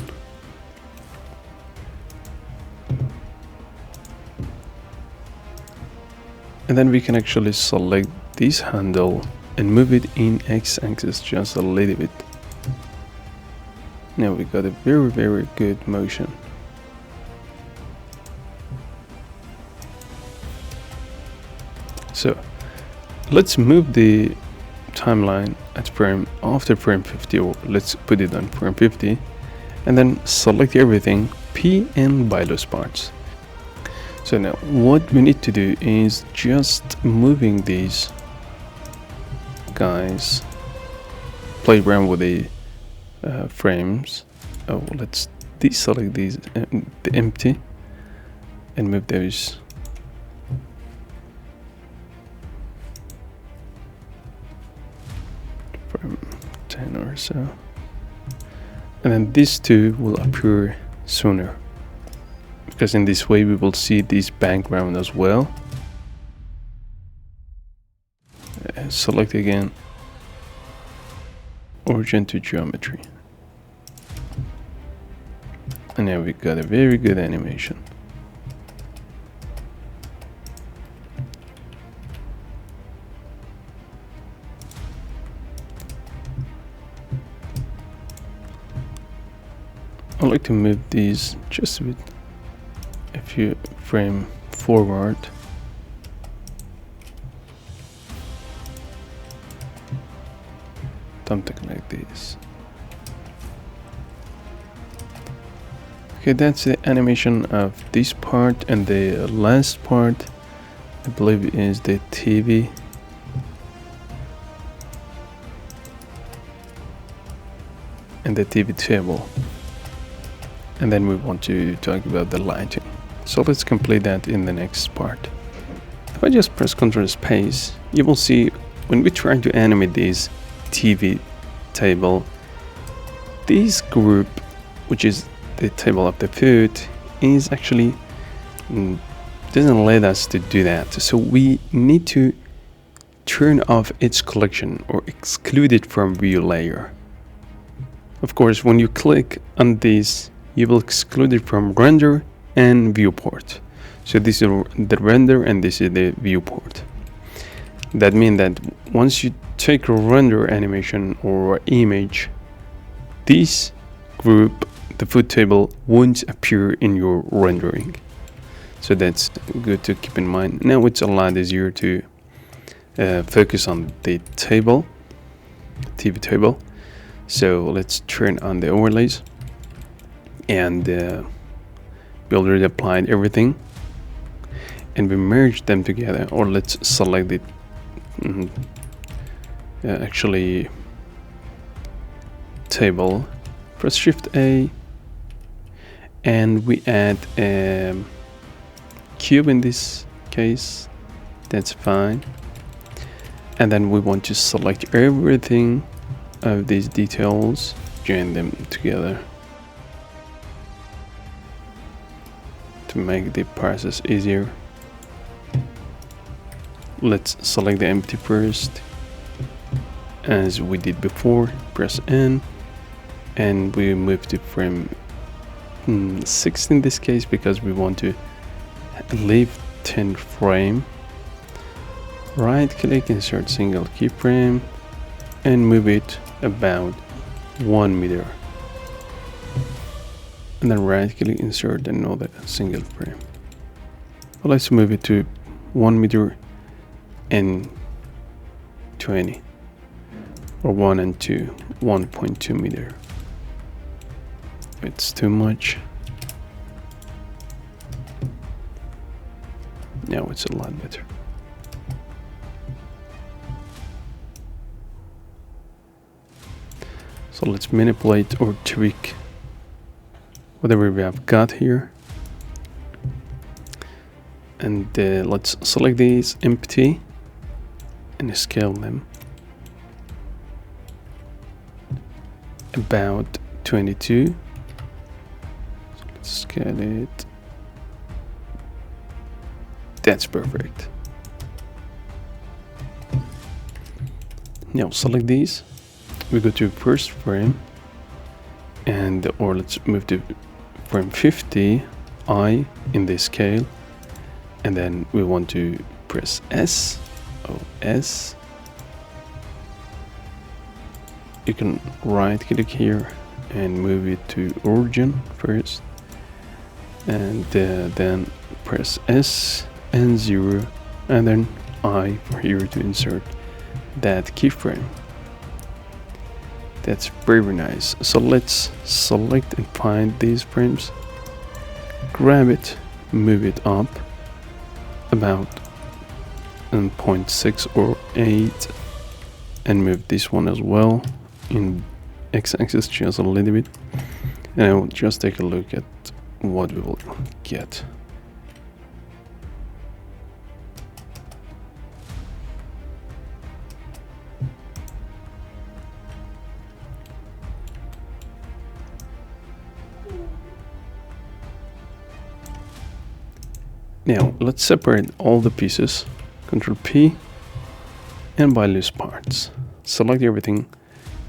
And then we can actually select this handle and move it in x-axis just a little bit. Now we got a very, very good motion. So let's move the timeline at after frame 50, or let's put it on frame 50, and then select everything, P and by those parts. So now what we need to do is just moving these guys, play around with the frames. Oh, let's deselect these, the empty, and move those. Frame 10 or so. and then these two will appear sooner, because in this way we will see this background as well. Select again origin to geometry, and now we got a very good animation. I like to move these just with a few frames forward. Something like this. Okay, that's the animation of this part, and the last part I believe is the TV. And the TV table. And then we want to talk about the lighting. So let's complete that in the next part. If I just press Ctrl space, you will see when we try to animate this TV table, this group, which is the table of the food, is actually doesn't let us to do that. So we need to turn off its collection or exclude it from view layer. Of course, when you click on this, you will exclude it from render and viewport. So this is the render and this is the viewport. That means that once you take a render animation or image, this group, the food table, won't appear in your rendering. So that's good to keep in mind. Now it's a lot easier to focus on the table, TV table. So let's turn on the overlays, and we already applied everything, and we merge them together. Or let's select it. Actually, table. Press Shift A, and we add a cube in this case. That's fine. And then we want to select everything of these details, join them together to make the process easier. Let's select the empty first, as we did before. Press N, and we move to frame 6 in this case, because we want to leave 10 frame. Right click, insert single keyframe, and move it about 1 meter, and then right click, insert another single frame. Well, let's move it to 1 meter and 20, or 1 and 2, 1.2 meter. It's too much. Now it's a lot better. So let's manipulate or tweak whatever we have got here. And let's select these empty and scale them about 22. So let's scale it. That's perfect. Now select these. We go to first frame, and or let's move to frame 50 I in the scale, and then we want to press S. You can right click here and move it to origin first, and then press S and 0, and then I for here to insert that keyframe. That's very nice. So let's select and find these frames, grab it, move it up about 0.6 or 8, and move this one as well in x-axis just a little bit, and I will just take a look at what we will get. Now let's separate all the pieces. Ctrl P and by loose parts. Select everything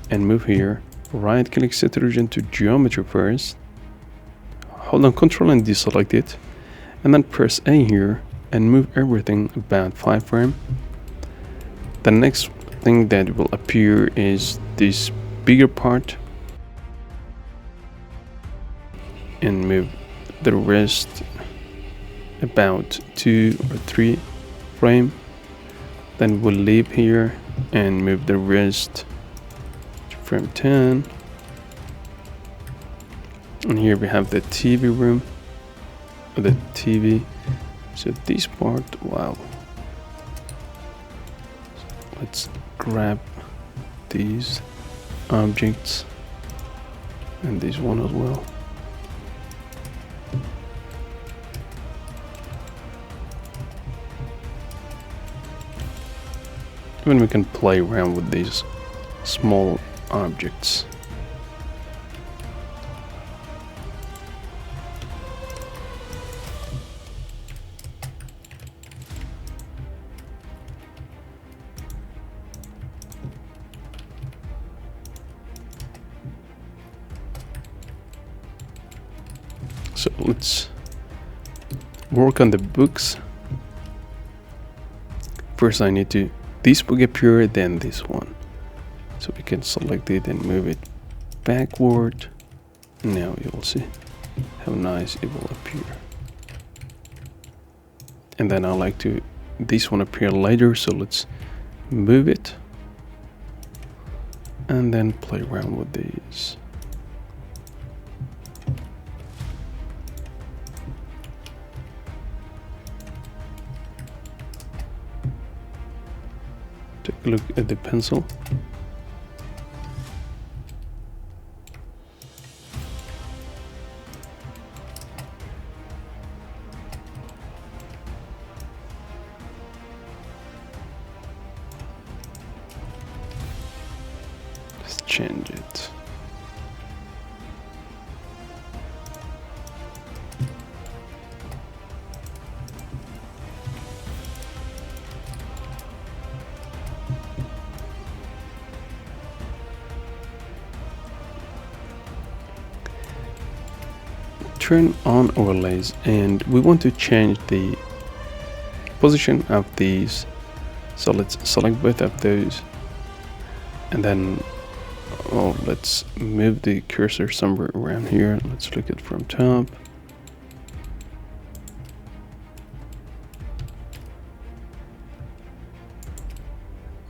and move here. Right click, set origin to geometry first. Hold on Ctrl and deselect it. And then press A here and move everything about 5 frames. The next thing that will appear is this bigger part. And move the rest about 2 or 3 frames. Then we'll leave here and move the rest to frame 10. And here we have the TV room, or the TV. So this part, wow. Let's grab these objects and this one as well. Even we can play around with these small objects. So let's work on the books. First I need to this book appear, then this one. So we can select it and move it backward. Now you will see how nice it will appear. And then I like to this one appear later, so let's move it and then play around with these. Take a look at the pencil. Let's change it. Turn on overlays, and we want to change the position of these. So let's select both of those, and then let's move the cursor somewhere around here. Let's look at from top.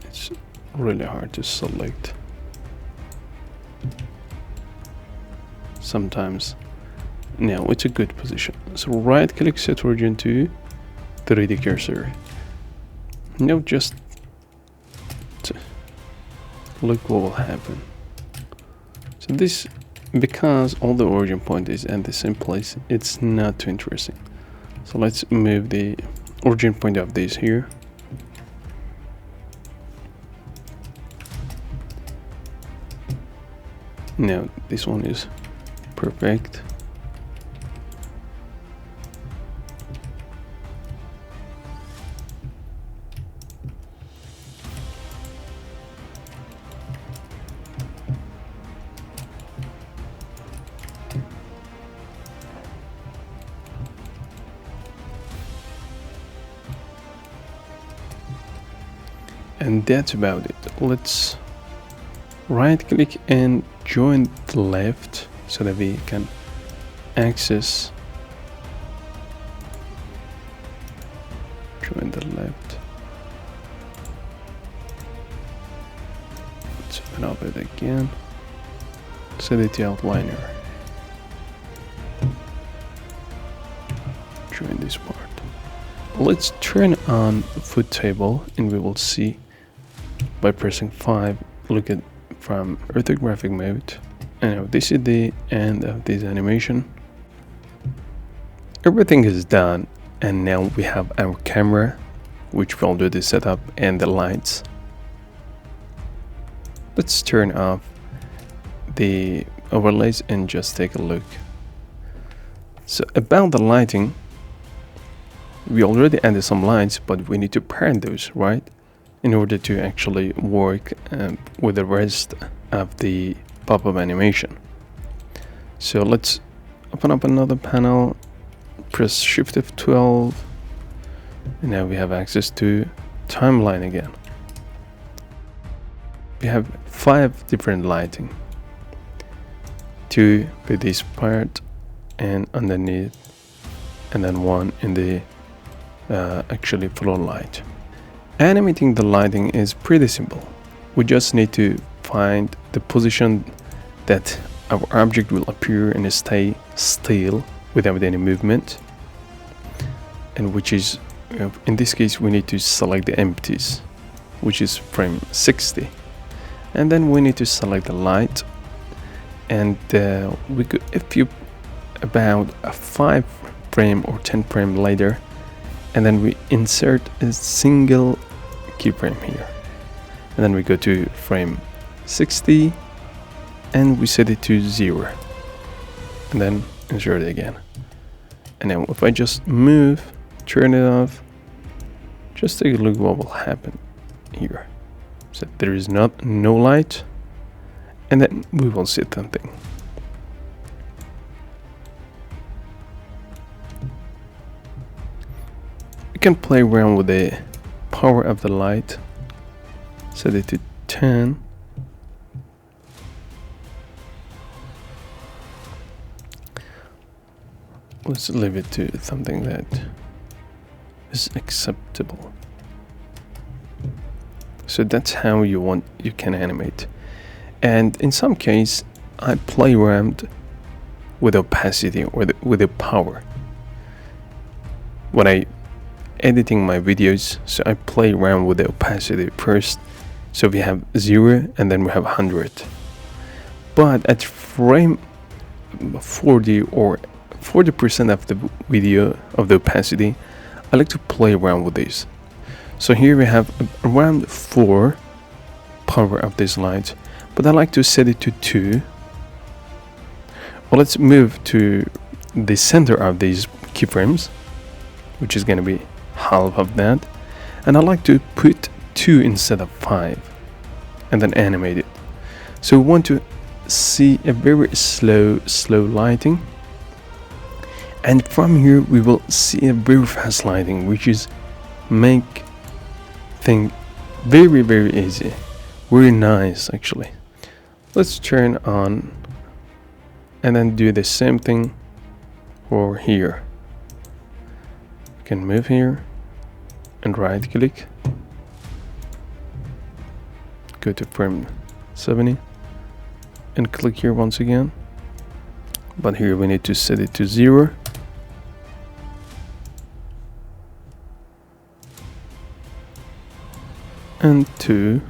It's really hard to select sometimes. Now it's a good position. So right click, set origin to 3D cursor. Now just look what will happen. So this, because all the origin point is at the same place, it's not too interesting. So let's move the origin point of this here. Now this one is perfect. And that's about it. Let's right click and join the left so that we can access join the left. Let's open up it again. Set it to outliner. Join this part. Let's turn on foot table, and we will see by pressing 5, look at from orthographic mode. And now this is the end of this animation. Everything is done, and now we have our camera, which will do the setup, and the lights. Let's turn off the overlays and just take a look. So about the lighting, we already added some lights, but we need to parent those, right, in order to actually work with the rest of the pop-up animation. So let's open up another panel, press Shift F12, and now we have access to timeline again. We have 5 different lighting, 2 with this part and underneath, and then 1 in the actually floor light. Animating the lighting is pretty simple. We just need to find the position that our object will appear and stay still without any movement, and which is, in this case, we need to select the empties, which is frame 60, and then we need to select the light, and we could, if you about a 5 frame or 10 frame later, and then we insert a single keyframe here, and then we go to frame 60 and we set it to 0, and then insert it again. And now if I just move, turn it off, just take a look what will happen here. So there is no light, and then we will see something. You can play around with the power of the light, set it to 10. Let's leave it to something that is acceptable. So that's how you can animate. And in some case, I play around with opacity or with the power. When I editing my videos, so I play around with the opacity first. So we have 0 and then we have 100. But at frame 40 or 40% of the video of the opacity, I like to play around with this. So here we have around 4 power of this light, but I like to set it to 2. Well, let's move to the center of these keyframes, which is going to be half of that, and I like to put 2 instead of 5 and then animate it. So we want to see a very slow lighting, and from here we will see a very fast lighting, which is make thing very easy, very nice actually. Let's turn on and then do the same thing for here. You can move here and right click, go to frame 70 and click here once again, but here we need to set it to 0. And 2.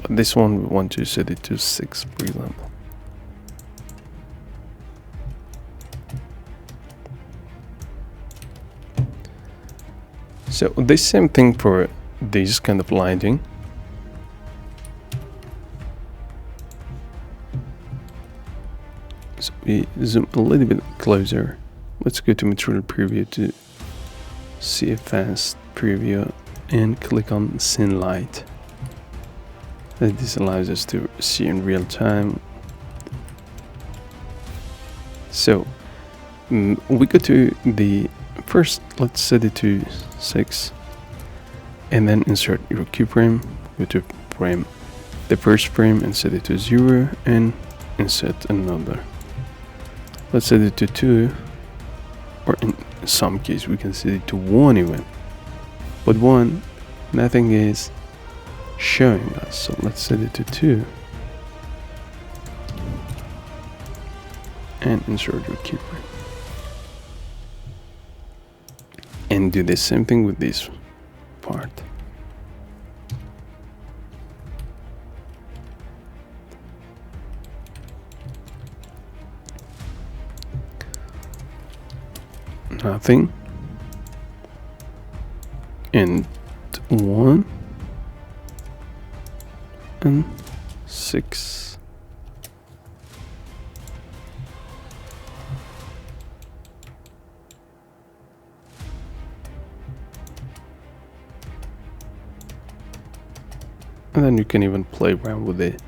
But this one we want to set it to 6, for example. So the same thing for this kind of lighting. So we zoom a little bit closer. Let's go to material preview to see a fast preview and click on scene light. And this allows us to see in real time. So we go to the first, let's set it to 6 and then insert your keyframe, go to frame, the first frame, and set it to 0 and insert another. Let's set it to 2, or in some case we can set it to 1 even, but 1 nothing is showing us, so let's set it to 2 and insert your keyframe, and do the same thing with this part. Nothing, and 1 and 6. And then you can even play around with the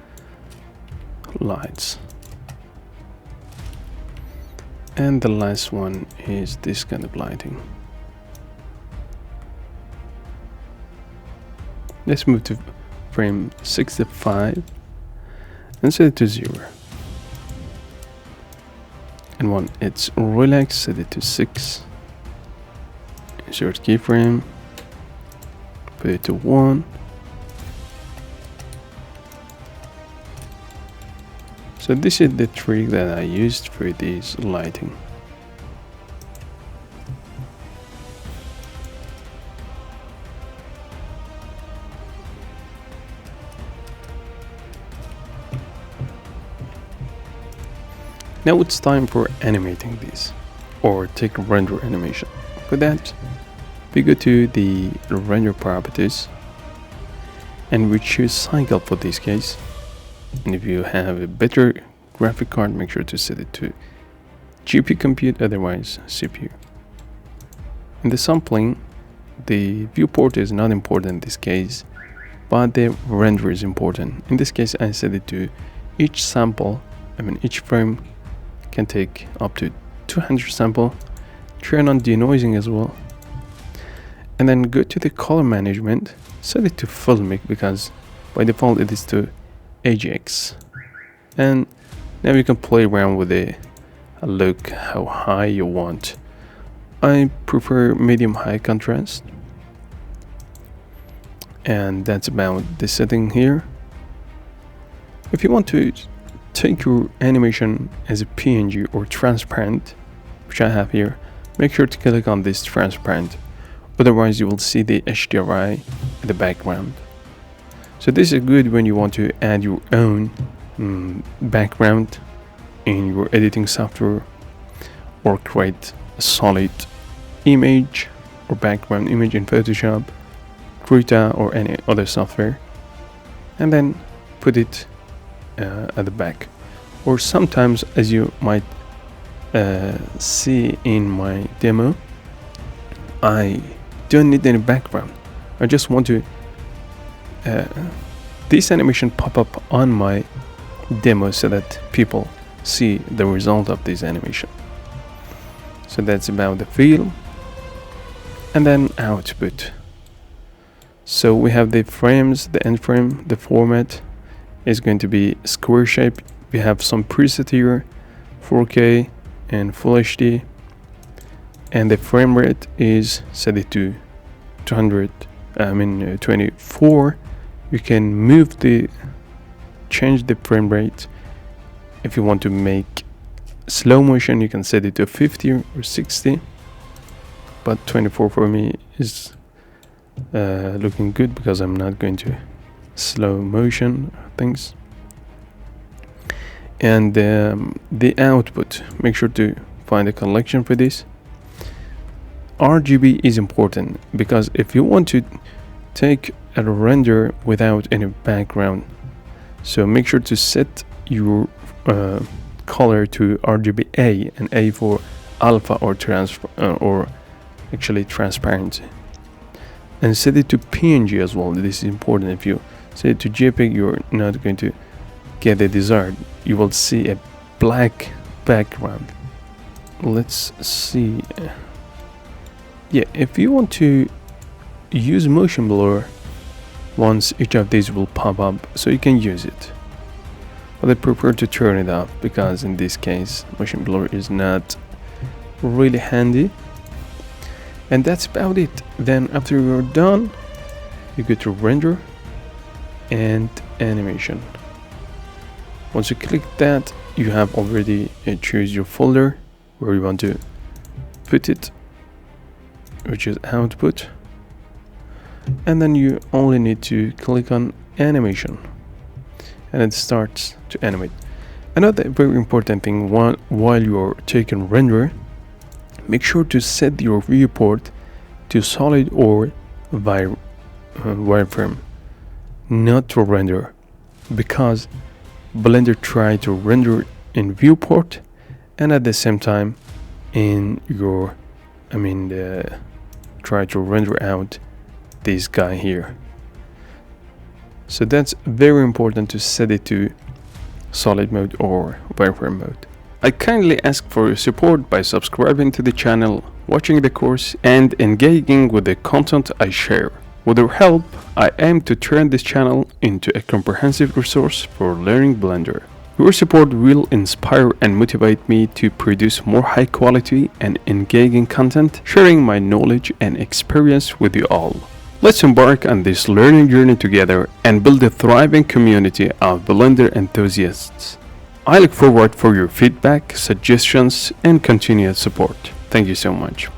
lights. And the last one is this kind of lighting. Let's move to frame 65 and set it to 0. And when it's relaxed, set it to 6. Insert keyframe, put it to 1. So this is the trick that I used for this lighting. Now it's time for animating this, or take a render animation. For that, we go to the render properties and we choose cycle for this case. And if you have a better graphic card, make sure to set it to GPU compute, otherwise CPU. In the sampling, the viewport is not important in this case, but the render is important. In this case, I set it to each sample, each frame can take up to 200 sample. Turn on denoising as well. And then go to the color management, set it to filmic because by default it is to AGX. And now you can play around with the look, how high you want. I prefer medium high contrast. And that's about the setting here. If you want to take your animation as a PNG or transparent, which I have here, make sure to click on this transparent. Otherwise you will see the HDRI in the background. So this is good when you want to add your own background in your editing software, or create a solid image or background image in Photoshop, Krea, or any other software, and then put it at the back. Or sometimes, as you might see in my demo, I don't need any background. I just want to this animation pop up on my demo so that people see the result of this animation. So that's about the feel. And then output. So we have the frames, the end frame, the format is going to be square shape. We have some preset here, 4K and Full HD, and the frame rate is set it to 24. You can change the frame rate. If you want to make slow motion, you can set it to 50 or 60, but 24 for me is looking good because I'm not going to slow motion things. And the output, make sure to find a collection for this. RGB is important because if you want to take a render without any background, so make sure to set your color to RGBA, and A for alpha or transparency, and set it to PNG as well. This is important. If you set it to JPEG, you're not going to get the desired. You will see a black background. Let's see. Yeah, if you want to use motion blur, once each of these will pop up, so you can use it. But I prefer to turn it off because in this case motion blur is not really handy. And that's about it. Then after you're done, you go to render and animation. Once you click that, you have already choose your folder where you want to put it, which is output, and then you only need to click on animation and it starts to animate. Another very important thing, while you're taking render, make sure to set your viewport to solid or wireframe, not to render, because Blender try to render in viewport and at the same time in your try to render out this guy here. So that's very important to set it to solid mode or wireframe mode. I kindly ask for your support by subscribing to the channel, watching the course, and engaging with the content I share. With your help, I aim to turn this channel into a comprehensive resource for learning Blender. Your support will inspire and motivate me to produce more high quality and engaging content, sharing my knowledge and experience with you all. Let's embark on this learning journey together and build a thriving community of Blender enthusiasts. I look forward for your feedback, suggestions, and continued support. Thank you so much.